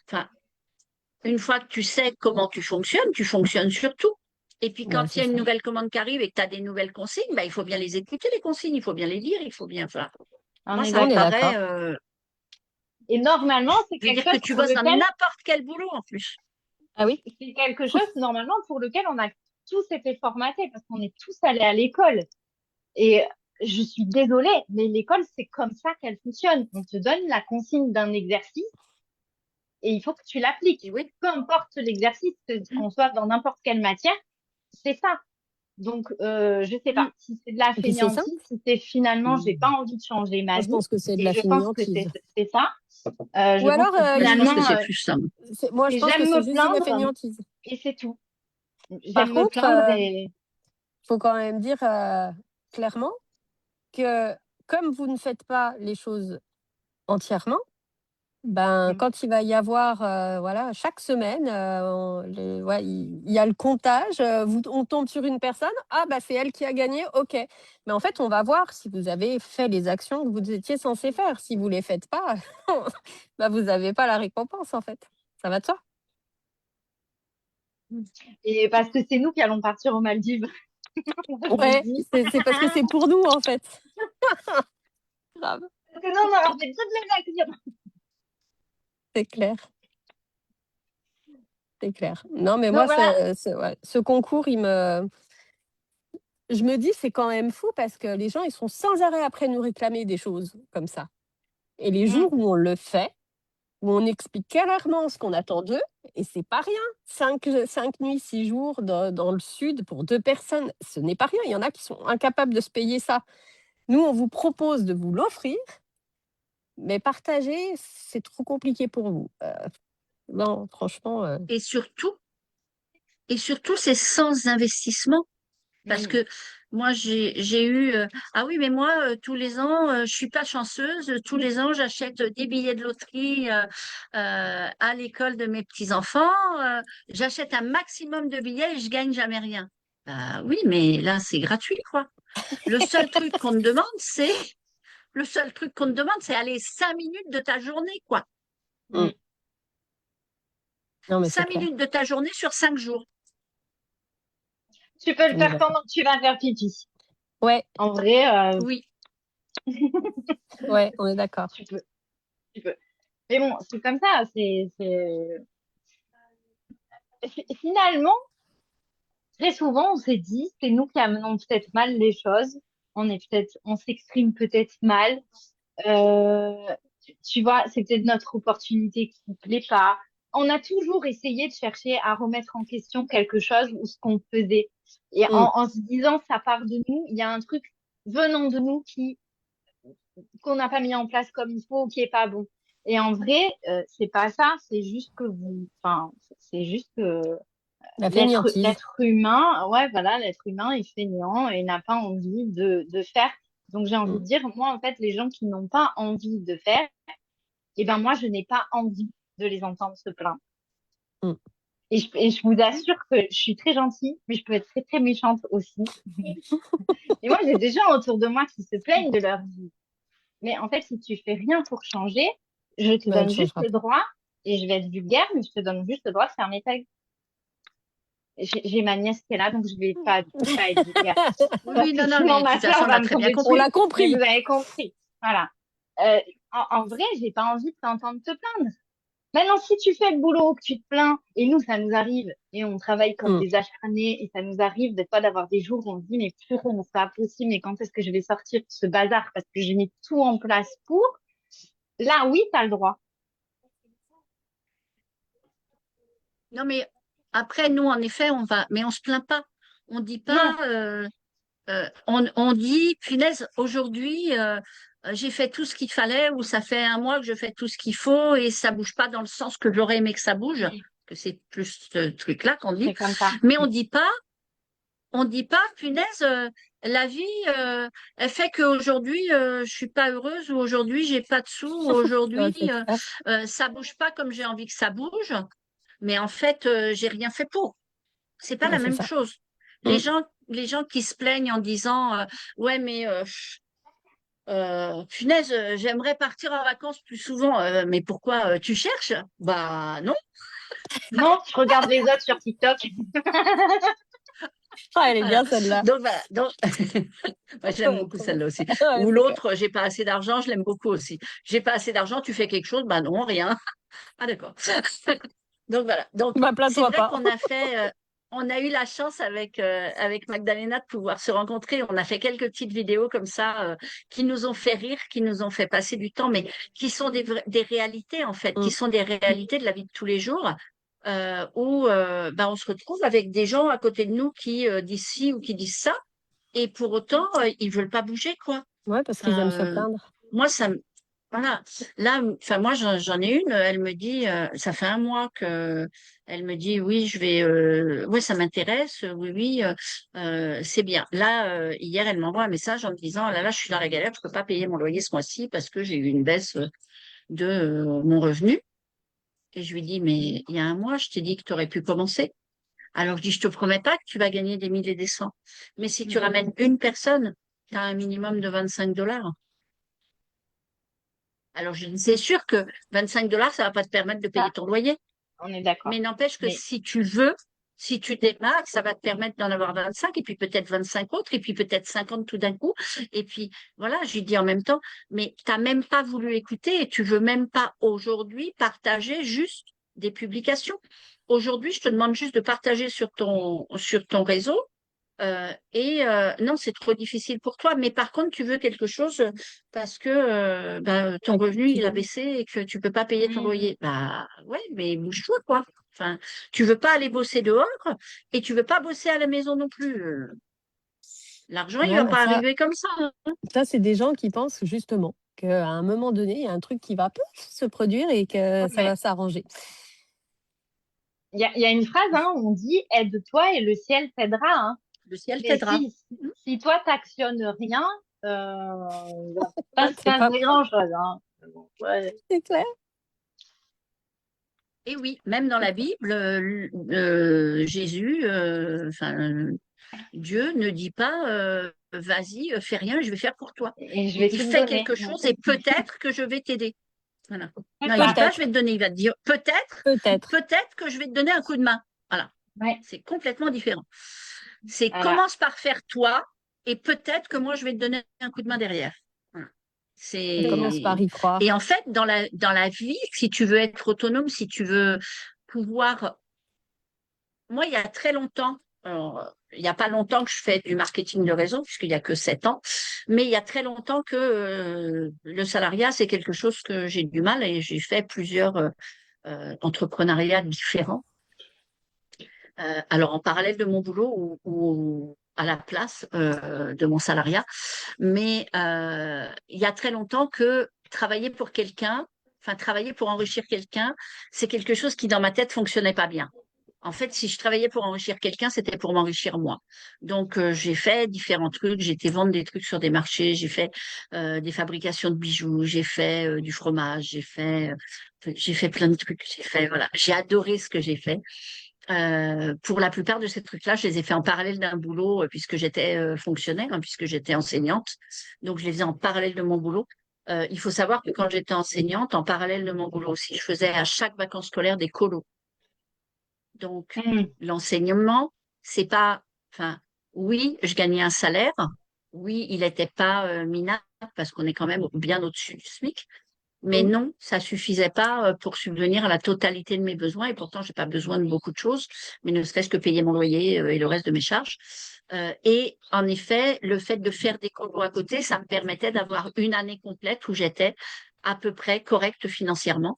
A: Enfin, une fois que tu sais comment tu fonctionnes sur tout. Et puis
C: Bah,
A: quand il y
C: c'est
A: a une
C: ça.
A: nouvelle commande qui arrive et que tu as des nouvelles consignes, bah, il faut bien les écouter, les consignes, il faut bien les lire, il faut bien. Enfin,
B: On
A: moi,
B: est
A: ça me
C: On est
B: d'accord.
C: d'accord.
A: paraît.
B: Et normalement, c'est
A: Je veux
B: quelque
A: dire que
B: chose
A: tu
B: pour
A: bosses dans
B: lequel,
A: n'importe quel boulot en plus.
C: Ah oui?
B: c'est quelque chose normalement pour lequel on a tous été formatés parce qu'on est tous allés à l'école. Et je suis désolée, mais l'école, c'est comme ça qu'elle fonctionne. On te donne la consigne d'un exercice et il faut que tu
A: Et
B: l'appliques.
A: oui.
B: Peu importe l'exercice, qu'on soit dans n'importe quelle matière, c'est ça. Donc, je sais pas
A: Mm.
B: si c'est de la
C: Et puis c'est simple.
B: fainéantise, si c'est finalement, j'ai pas
C: Moi,
B: envie de changer ma
C: je
B: vie.
C: pense que c'est de
B: Et
C: la
B: je pense que
C: fainéantise.
B: c'est ça.
C: Ou
B: Je pense
C: alors,
B: que
A: Moi, je pense
B: finalement,
A: que c'est plus ça.
C: moi, je
B: c'est
C: pense que
B: j'aime
C: c'est
B: me
C: juste de la
B: plaindre
C: fainéantise.
B: et c'est tout.
C: Par
B: J'aime me
C: contre,
B: plaindre et
C: faut quand même dire clairement que comme vous ne faites pas les choses entièrement, ben,
B: Mm.
C: quand il va y avoir, voilà, chaque semaine, ouais, il y a le comptage, on tombe sur une personne, ah bah c'est elle qui a gagné, ok. Mais en fait, on va voir si vous avez fait les actions que vous étiez censé faire. Si vous les faites pas, bah vous n'avez pas la récompense en fait. Ça va de soi.
B: et parce que c'est nous qui allons partir aux Maldives. Je vous le
C: Ouais,
B: dis.
C: c'est parce que c'est pour nous en fait. Grave,
B: Parce que nous, on aura fait toutes les actions.
C: c'est clair, c'est clair. Non, mais
B: Donc
C: moi,
B: voilà.
C: ouais, ce concours, je me dis, c'est quand même fou parce que les gens, ils sont sans arrêt après nous réclamer des choses comme ça. Et les
B: Mm.
C: jours où on le fait, où on explique clairement ce qu'on attend d'eux, et c'est pas rien. 5 nuits, 6 jours dans le sud pour 2 personnes, ce n'est pas rien. Il y en a qui sont incapables de se payer ça. Nous, on vous propose de vous l'offrir, mais partager, c'est trop compliqué pour vous. Non, franchement,
A: Et surtout, c'est sans investissement. Parce
B: Mm.
A: que moi, j'ai eu ah oui, mais moi, tous les ans, je suis pas chanceuse. Tous les ans, j'achète des billets de loterie à l'école de mes petits-enfants. J'achète un maximum de billets et je gagne jamais rien. Bah oui, mais là, c'est gratuit, quoi. Le seul truc qu'on te demande, c'est le seul truc qu'on te demande, c'est aller 5 minutes de ta journée, quoi.
C: mm,
B: Mm.
C: non, mais c'est
A: Cinq
C: clair.
A: minutes de ta journée sur 5 jours.
B: Tu peux le
C: On est
B: faire
C: d'accord.
B: pendant que tu vas faire pipi.
C: Ouais,
B: En vrai,
A: Oui.
C: ouais, on est d'accord.
B: tu peux, tu peux. Mais bon, c'est comme ça. Finalement, très souvent, on s'est dit, c'est nous qui amenons peut-être mal les choses. On s'exprime peut-être mal. Tu vois, c'est peut-être notre opportunité qui ne plaît pas. On a toujours essayé de chercher à remettre en question quelque chose ou ce qu'on faisait. Et
C: Mm.
B: en se disant, ça part de nous, il y a un truc venant de nous qu'on n'a pas mis en place comme il faut, qui est pas bon. Et en vrai, c'est pas ça, enfin, c'est juste que
C: La fainéantise.
B: l'être humain, ouais, voilà, l'être humain est fainéant et n'a pas envie de faire. Donc j'ai envie
C: Mm.
B: de dire, moi, en fait, les gens qui n'ont pas envie de faire, eh ben moi, je n'ai pas envie de les entendre se plaindre.
C: Mm.
B: Et je vous assure que je suis très gentille, mais je peux être très, très méchante aussi. Et moi, j'ai des gens autour de moi qui se plaignent de leur vie. Mais en fait, si tu fais rien pour changer, je te
C: Bah, elle
B: donne juste
C: changera
B: le
C: pas.
B: droit, et je vais être vulgaire, mais je te donne juste le droit de fermer ta gueule. j'ai ma nièce qui est là, donc je vais pas être vulgaire.
A: Oui,
B: Parce
A: oui,
B: que
A: non, non,
B: sinon,
A: mais de
B: ma
A: toute
B: sœur
A: façon, on
B: va
A: a
B: me
A: très bien
B: tomber
C: On
B: dessus.
A: compris.
C: l'a
B: Mais
C: compris.
B: vous avez compris. Voilà. En vrai, j'ai pas envie de t'entendre te plaindre. Maintenant, si tu fais le boulot, que tu te plains, et nous, ça nous arrive, et on travaille comme
C: Mm.
B: des acharnés, et ça nous arrive des fois d'avoir des jours où on se dit, mais purée, mais c'est pas possible, mais quand est-ce que je vais sortir de ce bazar parce que j'ai mis tout en place pour. Là, oui, t'as le droit.
A: Non, mais après, nous, en effet, mais on se plaint pas. On dit
B: Non,
A: pas, on dit, punaise, aujourd'hui, j'ai fait tout ce qu'il fallait, ou ça fait un mois que je fais tout ce qu'il faut, et ça bouge pas dans le sens que j'aurais aimé que ça bouge, que c'est plus ce truc-là qu'on dit.
B: c'est comme ça.
A: Mais on dit pas, punaise, la vie, elle fait qu'aujourd'hui, je suis pas heureuse, ou aujourd'hui, j'ai pas de sous, ou
C: Ouais,
A: aujourd'hui,
C: c'est clair.
A: ça bouge pas comme j'ai envie que ça bouge. Mais en fait, j'ai rien fait pour. C'est pas
C: Ouais,
A: la
C: c'est
A: même
C: ça.
A: chose.
C: Mm.
A: Les gens qui se plaignent en disant, ouais, mais punaise, j'aimerais partir en vacances plus souvent. Mais pourquoi tu cherches? Bah non.
B: Non, je regarde les autres sur TikTok.
C: Ah, elle est
A: Voilà.
C: bien celle-là.
A: Donc voilà. Donc moi, j'aime
C: Ouais,
A: beaucoup
C: trop bien.
A: celle-là aussi.
C: Ouais,
A: Ou
C: c'est clair.
A: l'autre, j'ai pas assez d'argent, je l'aime beaucoup aussi. J'ai pas assez d'argent, tu fais quelque chose? Bah non, rien. Ah d'accord. Donc voilà. Donc
C: Bah,
A: c'est
C: plains-toi
A: vrai
C: pas.
A: qu'on a fait, on a eu la chance avec Magdalena de pouvoir se rencontrer. On a fait quelques petites vidéos comme ça qui nous ont fait rire, qui nous ont fait passer du temps, mais qui sont des réalités en fait, qui
C: Mm.
A: sont des réalités de la vie de tous les jours. Où ben, on se retrouve avec des gens à côté de nous qui disent ci ou qui disent ça, et pour autant ils veulent pas bouger quoi.
C: Ouais, parce qu'ils
A: Enfin,
C: aiment se plaindre.
A: moi ça me voilà. Là, enfin moi j'en ai une, elle me dit, ça fait un mois que elle me dit oui, je vais, ouais ça m'intéresse, oui oui, c'est bien. Là, hier elle m'envoie un message en me disant, là je suis dans la galère, je peux pas payer mon loyer ce mois-ci parce que j'ai eu une baisse de mon revenu. Et je lui dis, mais il y a un mois, je t'ai dit que tu aurais pu commencer. Alors je dis, je te promets pas que tu vas gagner des milliers et des cents, mais si tu ramènes une personne, tu as un minimum de 25 $. Alors, je dis, c'est sûr que 25 $, ça va pas te permettre de payer
B: Ça,
A: ton loyer.
B: on est d'accord.
A: Mais n'empêche que
B: Mais
A: si tu veux, si tu démarres, ça va te permettre d'en avoir 25, et puis peut-être 25 autres, et puis peut-être 50 tout d'un coup. Et puis, voilà, je lui dis en même temps, mais tu n'as même pas voulu écouter, et tu veux même pas aujourd'hui partager juste des publications. Aujourd'hui, je te demande juste de partager sur ton réseau, non, c'est trop difficile pour toi. Mais par contre, tu veux quelque chose parce que ton revenu il a baissé et que tu peux pas payer ton
B: hmm,
A: loyer. Bah ouais, mais bouge-toi quoi. Enfin, tu veux pas aller bosser dehors et tu veux pas bosser à la maison non plus. L'argent, il
C: Ouais,
A: va
C: bah
A: pas arriver comme ça, hein.
C: ça, c'est des gens qui pensent justement qu'à un moment donné, il y a un truc qui va pouf, se produire et que ça va
B: ouais.
C: s'arranger.
B: Il y a une phrase, hein, on dit aide-toi et le ciel t'aidera, hein.
A: Le ciel
B: Mais
A: t'aidera.
B: si toi t'actionnes rien, il va pas se
C: C'est pas
B: passer
C: faux,
B: grand-chose, hein. Bon, ouais.
C: c'est clair.
A: Et oui, même dans la Bible, Jésus, Dieu ne dit pas vas-y, fais rien, je vais faire pour toi.
B: Et je
A: Il
B: vais
A: dit
B: tout te
A: fais
B: donner.
A: quelque
B: Ouais.
A: chose et peut-être que je vais t'aider. Voilà.
B: C'est
A: Non, il dit
B: ça.
A: pas je vais
C: Peut-être,
A: te donner, il va te dire
C: peut-être.
A: peut-être que je vais te donner un coup de main. Voilà.
B: Ouais.
A: C'est complètement différent. C'est
B: Voilà.
A: commence par faire toi et peut-être que moi je vais te donner un coup de main derrière. Voilà.
C: On
B: C'est ça.
C: commence par
A: C'est
C: y
A: et
C: croire.
A: en fait dans la vie, si tu veux être autonome, si tu veux pouvoir moi, il y a très longtemps, alors, il n'y a pas longtemps que je fais du marketing de réseau, puisqu'il n'y a que 7 ans, mais il y a très longtemps que le salariat, c'est quelque chose que j'ai du mal, et j'ai fait plusieurs entrepreneuriats différents. Alors, en parallèle de mon boulot ou à la place de mon salariat. Mais il y a très longtemps que travailler pour quelqu'un, enfin travailler pour enrichir quelqu'un, c'est quelque chose qui dans ma tête fonctionnait pas bien. En fait, si je travaillais pour enrichir quelqu'un, c'était pour m'enrichir moi. Donc, j'ai fait différents trucs. J'ai été vendre des trucs sur des marchés. J'ai fait des fabrications de bijoux. J'ai fait du fromage. J'ai fait plein de trucs. J'ai fait, voilà. J'ai adoré ce que j'ai fait. Pour la plupart de ces trucs-là, je les ai fait en parallèle d'un boulot, puisque j'étais fonctionnaire, hein, puisque j'étais enseignante. Donc, je les faisais en parallèle de mon boulot. Il faut savoir que quand j'étais enseignante, en parallèle de mon boulot aussi, je faisais à chaque vacances scolaires des colos. Donc,
B: Mm.
A: l'enseignement, c'est pas, enfin, oui, je gagnais un salaire. Oui, il n'était pas minable parce qu'on est quand même bien au-dessus du SMIC. Mais
B: Oui.
A: non, ça suffisait pas pour subvenir à la totalité de mes besoins. Et pourtant, j'ai pas besoin de beaucoup de choses, mais ne serait-ce que payer mon loyer et le reste de mes charges. Et en effet, le fait de faire des concours à côté, ça me permettait d'avoir une année complète où j'étais à peu près correcte financièrement.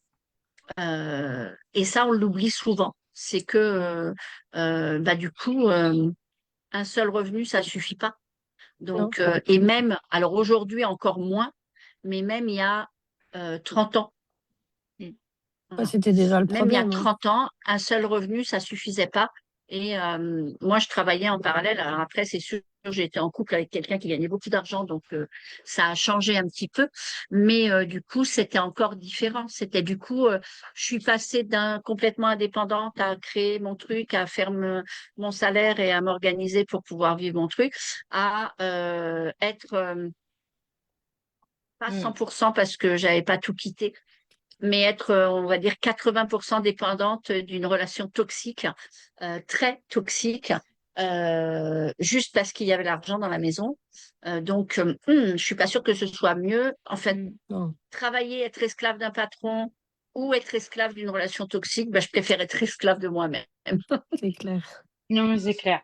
A: Et ça, on l'oublie souvent. C'est que bah, du coup, un seul revenu, ça suffit pas.
C: Non.
A: Donc, et même, alors aujourd'hui encore moins, mais même il y a 30 ans,
C: Ouais,
A: voilà.
C: c'était déjà le
A: Même il y a
C: problème.
A: 30 ans, un seul revenu, ça suffisait pas. Et moi, je travaillais en parallèle. Alors après, c'est sûr, j'étais en couple avec quelqu'un qui gagnait beaucoup d'argent, donc ça a changé un petit peu. Mais du coup, c'était encore différent. C'était du coup, je suis passée d'un complètement indépendante à créer mon truc, à faire mon salaire et à m'organiser pour pouvoir vivre mon truc, à être pas
B: Mm.
A: 100% parce que j'avais pas tout quitté, mais être, on va dire, 80% dépendante d'une relation toxique, très toxique, juste parce qu'il y avait l'argent dans la maison. Donc, je suis pas sûre que ce soit mieux. En fait,
C: Non,
A: travailler, être esclave d'un patron ou être esclave d'une relation toxique, ben, je préfère être esclave de moi-même.
C: c'est clair.
B: Non, mais c'est clair.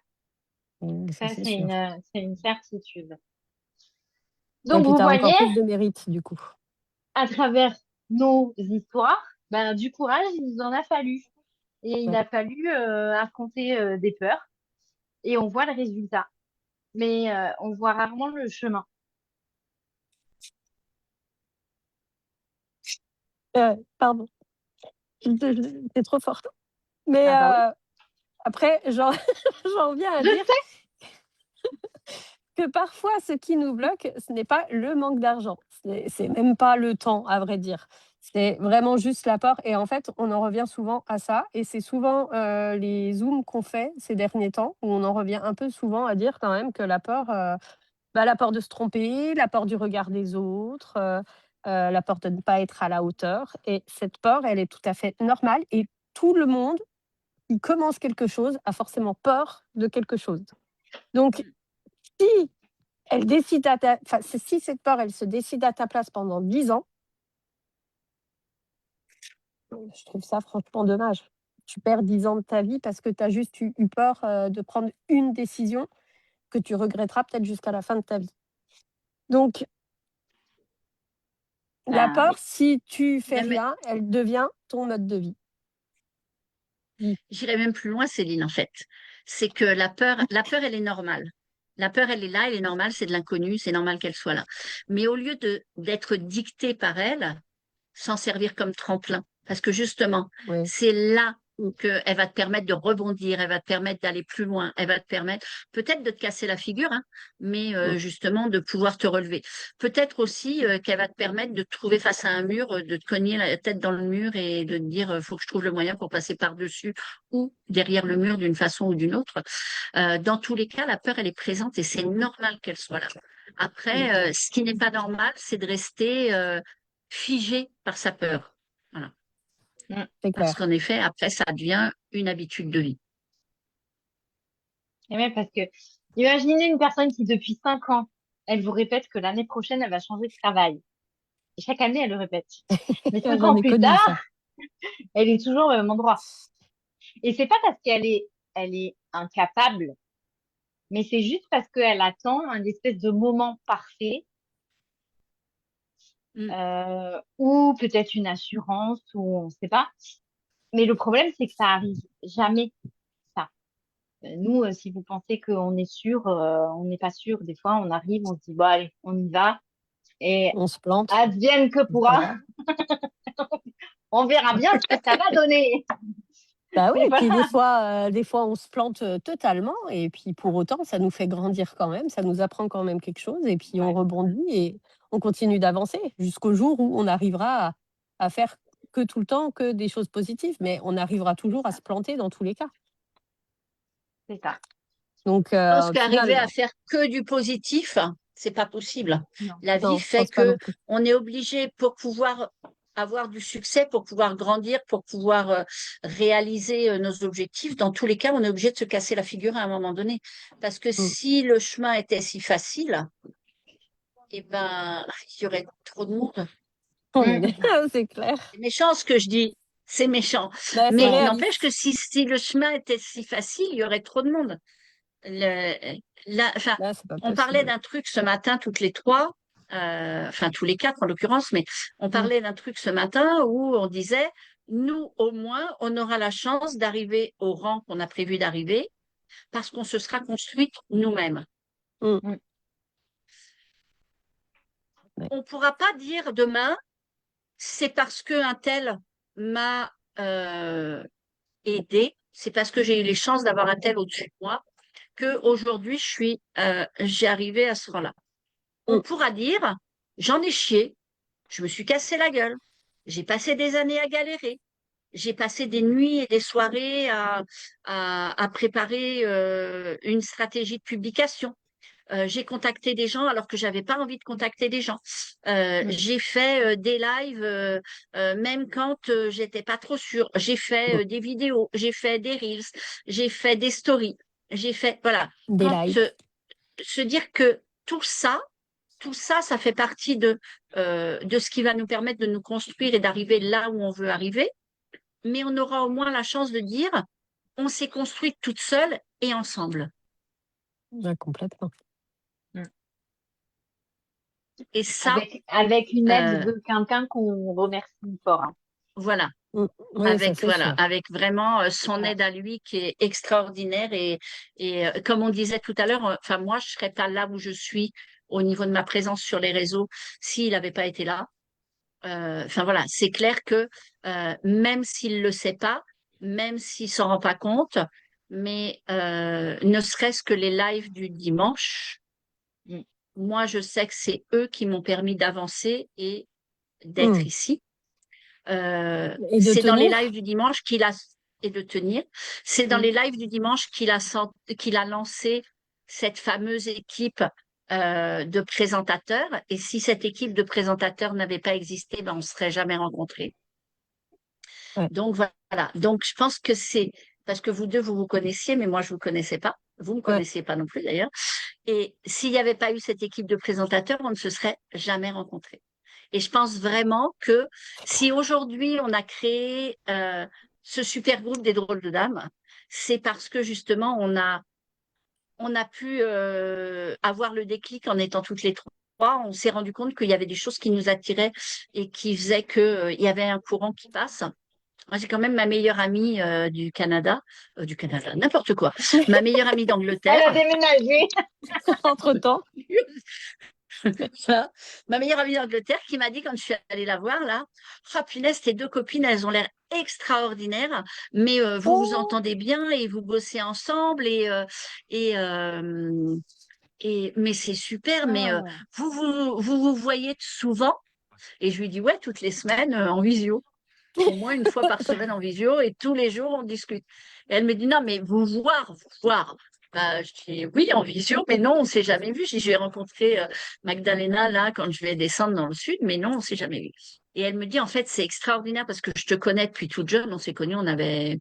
C: Ça,
B: Ça,
C: c'est sûr.
B: c'est une certitude.
C: Et
B: Donc,
C: puis,
B: vous
C: tu as
B: voyez,
C: encore plus de mérite, du coup.
B: à travers nos histoires, ben, du courage, il nous en a fallu. Et il
C: Ouais.
B: a fallu affronter des peurs. Et on voit le résultat. Mais on voit rarement le chemin.
C: Pardon, c'est trop fort. Mais
B: Ah bah oui,
C: après, j'en viens à
B: je
C: dire
B: sais.
C: que parfois, ce qui nous bloque, ce n'est pas le manque d'argent. C'est même pas le temps, à vrai dire. C'est vraiment juste la peur. Et en fait, on en revient souvent à ça. Et c'est souvent les zooms qu'on fait ces derniers temps où on en revient un peu souvent à dire quand même que la peur de se tromper, la peur du regard des autres, la peur de ne pas être à la hauteur. Et cette peur, elle est tout à fait normale. Et tout le monde qui commence quelque chose a forcément peur de quelque chose. Donc, si elle décide enfin, si cette peur, elle se décide à ta place pendant 10 ans, je trouve ça franchement dommage. Tu perds 10 ans de ta vie parce que tu as juste eu peur de prendre une décision que tu regretteras peut-être jusqu'à la fin de ta vie. Donc, la
B: Ah
C: peur,
B: oui.
C: si tu fais
A: Mais
C: rien, elle devient ton mode de vie.
A: j'irais même plus loin, Céline, en fait. C'est que la peur, elle est normale. La peur, elle est là, elle est normale, c'est de l'inconnu, c'est normal qu'elle soit là. Mais au lieu d'être dictée par elle, s'en servir comme tremplin. Parce que justement,
C: Oui.
A: c'est là
C: Mm.
A: qu'elle va te permettre de rebondir, elle va te permettre d'aller plus loin, elle va te permettre peut-être de te casser la figure, hein, mais
C: Mm.
A: justement de pouvoir te relever. Peut-être aussi qu'elle va te permettre de te trouver face à un mur, de te cogner la tête dans le mur et de te dire, faut que je trouve le moyen pour passer par-dessus ou derrière le mur d'une façon ou d'une autre. Dans tous les cas, la peur, elle est présente et c'est normal qu'elle soit là. Après, ce qui n'est pas normal, c'est de rester figé par sa peur. Voilà.
B: Mm.
C: C'est
A: Parce
C: clair.
A: qu'en effet, après, ça devient une habitude de vie.
B: Et même parce que, imaginez une personne qui, depuis 5 ans, elle vous répète que l'année prochaine, elle va changer de travail. Et chaque année, elle le répète. Mais cinq
C: J'en
B: ans
C: ai
B: plus
C: connu
B: tard,
C: ça.
B: elle est toujours au même endroit. Et c'est pas parce elle est incapable, mais c'est juste parce qu'elle attend un espèce de moment parfait,
A: Mm.
B: ou peut-être une assurance, ou on sait pas. Mais le problème, c'est que ça arrive jamais, ça. Nous, si vous pensez qu'on est sûr, on n'est pas sûr. Des fois, on arrive, on se dit, bon, allez, on y va. Et
C: On se plante,
B: advienne que
C: c'est pas
B: pourra,
C: grave.
B: on verra bien ce que ça va donner.
C: Bah oui,
B: Mais
C: et puis
B: voilà,
C: des fois, on se plante totalement, et puis pour autant, ça nous fait grandir quand même, ça nous apprend quand même quelque chose, et puis on
B: ouais,
C: rebondit et on continue d'avancer jusqu'au jour où on arrivera à faire que tout le temps que des choses positives, mais on arrivera
B: c'est
C: toujours à
B: ça,
C: se planter dans tous les cas.
B: c'est ça.
C: Donc,
A: Je pense
C: au
A: qu'arriver à
C: final,
A: faire que du positif, c'est pas possible.
B: Non.
A: La vie
C: non, je
A: fait
C: pense pas non
A: que
C: plus.
A: on est obligé pour pouvoir avoir du succès, pour pouvoir grandir, pour pouvoir réaliser nos objectifs, dans tous les cas, on est obligé de se casser la figure à un moment donné. Parce que si le chemin était si facile, eh ben, il y aurait trop de monde.
C: C'est clair.
A: C'est méchant ce que je dis, c'est méchant.
C: Bah, c'est
A: Mais
C: réaliste.
A: n'empêche que si le chemin était si facile, il y aurait trop de monde. Enfin,
C: Là, c'est pas
A: on parlait
C: possible.
A: d'un truc ce matin, toutes les trois, enfin tous les quatre en l'occurrence, mais on parlait d'un truc ce matin où on disait, nous au moins, on aura la chance d'arriver au rang qu'on a prévu d'arriver parce qu'on se sera construit nous-mêmes.
C: Mm.
A: On ne pourra pas dire demain, c'est parce qu'un tel m'a aidé, c'est parce que j'ai eu les chances d'avoir un tel au-dessus de moi qu'aujourd'hui j'ai arrivé à ce rang-là. On pourra dire, j'en ai chié, je me suis cassé la gueule, j'ai passé des années à galérer, j'ai passé des nuits et des soirées à préparer une stratégie de publication. J'ai contacté des gens alors que j'avais pas envie de contacter des gens. J'ai fait des lives même quand j'étais pas trop sûre. J'ai fait des vidéos, j'ai fait des reels, j'ai fait des stories, j'ai fait voilà.
C: Des
A: Quand
C: lives.
A: se dire que tout ça, ça fait partie de ce qui va nous permettre de nous construire et d'arriver là où on veut arriver. Mais on aura au moins la chance de dire, on s'est construite toute seule et ensemble.
C: Ouais, complètement.
A: Et ça,
B: Avec une aide de quelqu'un qu'on remercie fort. Hein.
A: voilà.
C: Oui, ça, c'est sûr.
A: Avec vraiment son aide à lui qui est extraordinaire et comme on disait tout à l'heure, enfin moi je serais pas là où je suis au niveau de ma présence sur les réseaux s'il n'avait pas été là. Enfin voilà, c'est clair que même s'il le sait pas, même s'il s'en rend pas compte, mais ne serait-ce que les lives du dimanche, moi je sais que c'est eux qui m'ont permis d'avancer et d'être ici.
C: Et de
A: C'est dans les
C: tenir.
A: lives du dimanche qu'il a et de tenir. C'est dans les lives du dimanche qu'il a lancé cette fameuse équipe de présentateurs. Et si cette équipe de présentateurs n'avait pas existé, ben on ne serait jamais rencontrés.
C: Ouais.
A: Donc voilà. Donc je pense que c'est parce que vous deux vous vous connaissiez, mais moi je vous connaissais pas. Vous me connaissiez pas non plus d'ailleurs. Et s'il n'y avait pas eu cette équipe de présentateurs, on ne se serait jamais rencontrés. Et je pense vraiment que si aujourd'hui on a créé ce super groupe des drôles de dames, c'est parce que justement on a pu avoir le déclic en étant toutes les trois. On s'est rendu compte qu'il y avait des choses qui nous attiraient et qui faisaient qu'il y avait un courant qui passe. Moi, j'ai quand même ma meilleure amie du Canada, n'importe quoi. Ma meilleure amie d'Angleterre.
B: Elle a déménagé.
C: Entre-temps.
A: Ça. Ma meilleure amie d'Angleterre qui m'a dit quand je suis allée la voir là, oh punaise, tes deux copines, elles ont l'air extraordinaires, mais vous vous entendez bien et vous bossez ensemble et, euh, mais c'est super, mais vous voyez souvent. Et je lui dis ouais, toutes les semaines en visio. Au moins une fois par semaine en visio et tous les jours on discute. Et elle me dit non, mais vous voir. Bah, je dis oui, en visio, mais non, on s'est jamais vu. Je vais rencontrer Magdalena là quand je vais descendre dans le sud, mais non, on s'est jamais vu. Et elle me dit en fait, c'est extraordinaire parce que je te connais depuis toute jeune. On s'est connus, on avait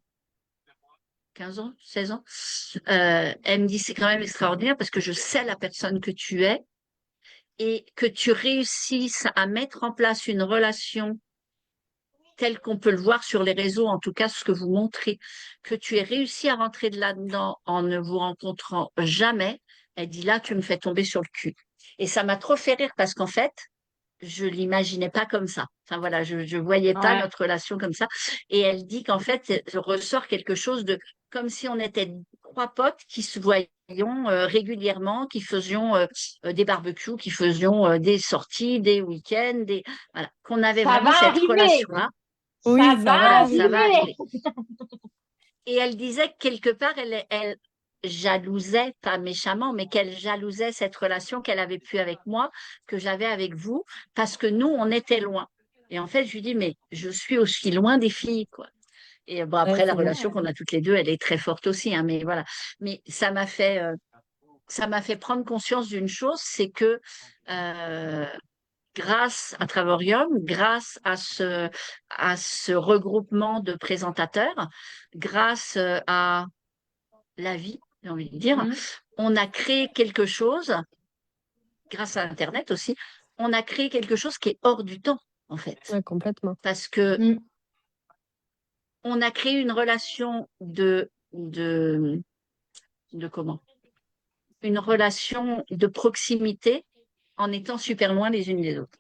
A: 15 ans, 16 ans. Elle me dit c'est quand même extraordinaire parce que je sais la personne que tu es et que tu réussisses à mettre en place une relation tel qu'on peut le voir sur les réseaux, en tout cas ce que vous montrez, que tu aies réussi à rentrer de là-dedans en ne vous rencontrant jamais, elle dit là, tu me fais tomber sur le cul. Et ça m'a trop fait rire parce qu'en fait, je l'imaginais pas comme ça. Enfin voilà, je voyais pas notre relation comme ça. Et elle dit qu'en fait, ressort quelque chose de comme si on était trois potes qui se voyaient régulièrement, qui faisions des barbecues, qui faisions des sorties, des week-ends, voilà, qu'on avait
B: Ça
A: vraiment
B: va
A: cette
B: arriver.
A: relation-là.
C: Oui,
B: ça va
A: arriver. Et elle disait que quelque part, elle jalousait, pas méchamment, mais qu'elle jalousait cette relation qu'elle avait pu avec moi, que j'avais avec vous, parce que nous, on était loin. Et en fait, je lui dis, mais je suis aussi loin des filles, quoi. Et bon, après, la relation qu'on a toutes les deux, elle est très forte aussi, hein, mais voilà. Mais ça m'a fait prendre conscience d'une chose, c'est que grâce à Travorium, grâce à ce regroupement de présentateurs, grâce à la vie, j'ai envie de dire,
B: Mhm.
A: on a créé quelque chose, grâce à Internet aussi, on a créé quelque chose qui est hors du temps, en fait.
C: Ouais, complètement.
A: Parce que
B: Mhm.
A: on a créé une relation de comment? Une relation de proximité en étant super loin les unes des autres.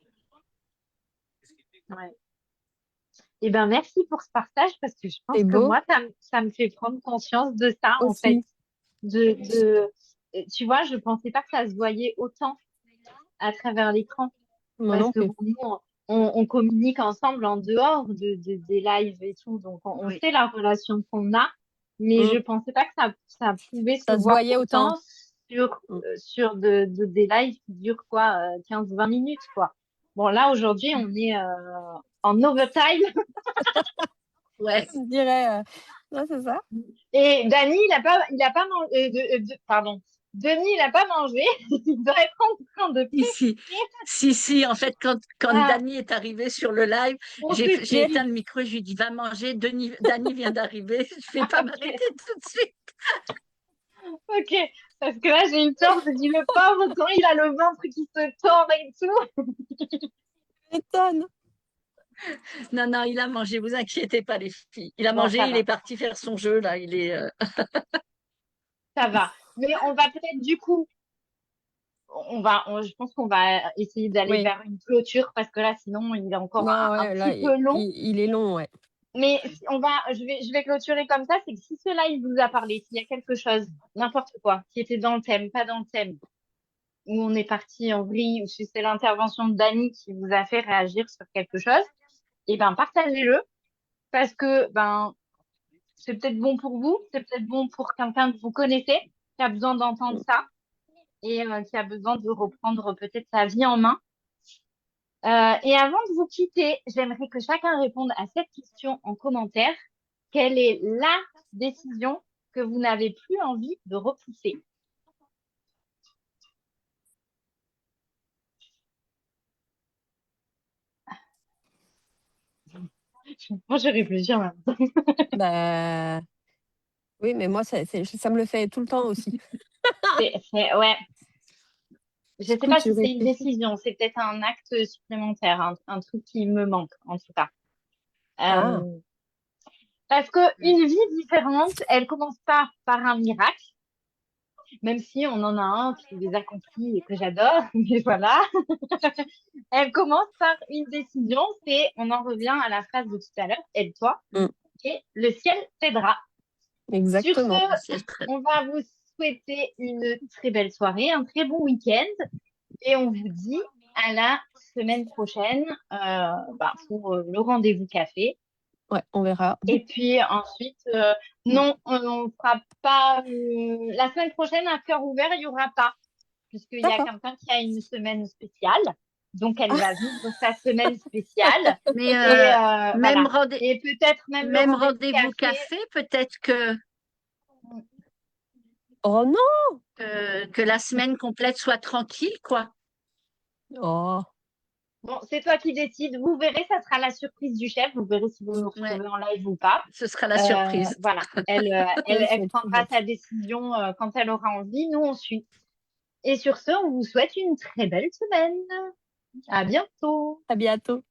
B: Ouais. Eh ben, merci pour ce partage parce que je pense
C: C'est
B: que
C: beau
B: moi, ça me fait prendre conscience de ça, en fait.
C: aussi.
B: Tu vois, je pensais pas que ça se voyait autant à travers l'écran
C: Moi
B: parce
C: non
B: que
C: plus.
B: bon, nous, on communique ensemble en dehors des lives et tout. Donc, on
A: Oui.
B: sait la relation qu'on a, mais je
C: Mm.
B: pensais pas que ça pouvait se
C: Ça se
B: voir
C: voyait autant.
B: autant sur,
C: Mm.
B: sur des lives qui durent quoi, 15-20 minutes, quoi. Bon, là, aujourd'hui, on est en overtime.
A: Ouais.
C: Je dirais, ouais, c'est ça.
B: Et Dany, il a pas mangé, pardon. Denis, il a pas mangé. Il doit être en train de
A: Si, si,
B: péter.
A: si, en fait, quand
B: Ah,
A: Dany est arrivé sur le live,
B: on
A: j'ai
B: se tait.
A: éteint le micro et je lui ai dit, va manger, Dany vient d'arriver, je vais pas
B: Ok,
A: m'arrêter tout de suite.
B: ok. Parce que là, j'ai eu peur. Je me dis, le pauvre, quand il a le ventre qui se tord et tout.
C: M'étonne.
A: Non, non, il a mangé, vous inquiétez pas les filles. Il a
B: Bon,
A: mangé,
B: ça
A: il est
B: va,
A: parti faire son jeu, là, il est...
B: ça va. Mais on va peut-être, du coup, je pense qu'on va essayer d'aller
C: Oui.
B: vers une clôture parce que là, sinon, il est encore
C: Non,
B: un
C: ouais, là,
B: petit peu long.
C: il est long, ouais.
B: Mais je vais clôturer comme ça, c'est que si cela, il vous a parlé, s'il y a quelque chose, n'importe quoi, qui était dans le thème, pas dans le thème, où on est parti en vrille, ou si c'est l'intervention de Dany qui vous a fait réagir sur quelque chose, et ben, partagez-le, parce que, ben, c'est peut-être bon pour vous, c'est peut-être bon pour quelqu'un que vous connaissez, qui a besoin d'entendre
C: Mm.
B: ça, et qui a besoin de reprendre peut-être sa vie en main. Et avant de vous quitter, j'aimerais que chacun réponde à cette question en commentaire. Quelle est la décision que vous n'avez plus envie de repousser? Moi, je réfléchis en même temps.
C: Bah, oui, mais moi, ça me le fait tout le temps aussi.
B: Ouais. Je sais
C: Du coup,
B: pas
C: tu
B: si c'est une
C: réfléchis.
B: décision, c'est peut-être un acte supplémentaire, un truc qui me manque, en tout cas.
C: Ah,
B: Euh, Parce que une vie différente, elle commence pas par un miracle, même si on en a un qui les accomplit et que j'adore, mais voilà. Elle commence par une décision, on en revient à la phrase de tout à l'heure, aide-toi,
C: mm,
B: et le ciel t'aidera. Sur ce,
C: exactement.
A: C'est très...
B: on va vous souhaiter une très belle soirée, un très bon week-end, et on vous dit à la semaine prochaine pour le rendez-vous café.
C: Ouais, on verra.
B: Et puis ensuite, non, on fera pas. La semaine prochaine, à cœur ouvert, il y aura pas, puisqu'il y a
C: D'accord.
B: quelqu'un qui a une semaine spéciale. Donc, elle va vivre sa semaine spéciale.
A: Mais
B: Et
A: même,
B: voilà. Et peut-être même le
A: même
B: rendez-vous
A: rendez-vous
B: café.
A: café, peut-être
C: Oh non!
A: que la semaine complète soit tranquille, quoi.
C: Oh,
B: Bon, c'est toi qui décides. Vous verrez, ça sera la surprise du chef. Vous verrez si vous nous
A: Ouais,
B: retrouvez en live ou pas.
A: ce sera la surprise.
B: Voilà.
C: elles
B: Elle
C: sont trop
B: prendra sa
C: gentilles.
B: décision quand elle aura envie. Nous, on suit. Et sur ce, on vous souhaite une très belle semaine. À bientôt.
C: À bientôt.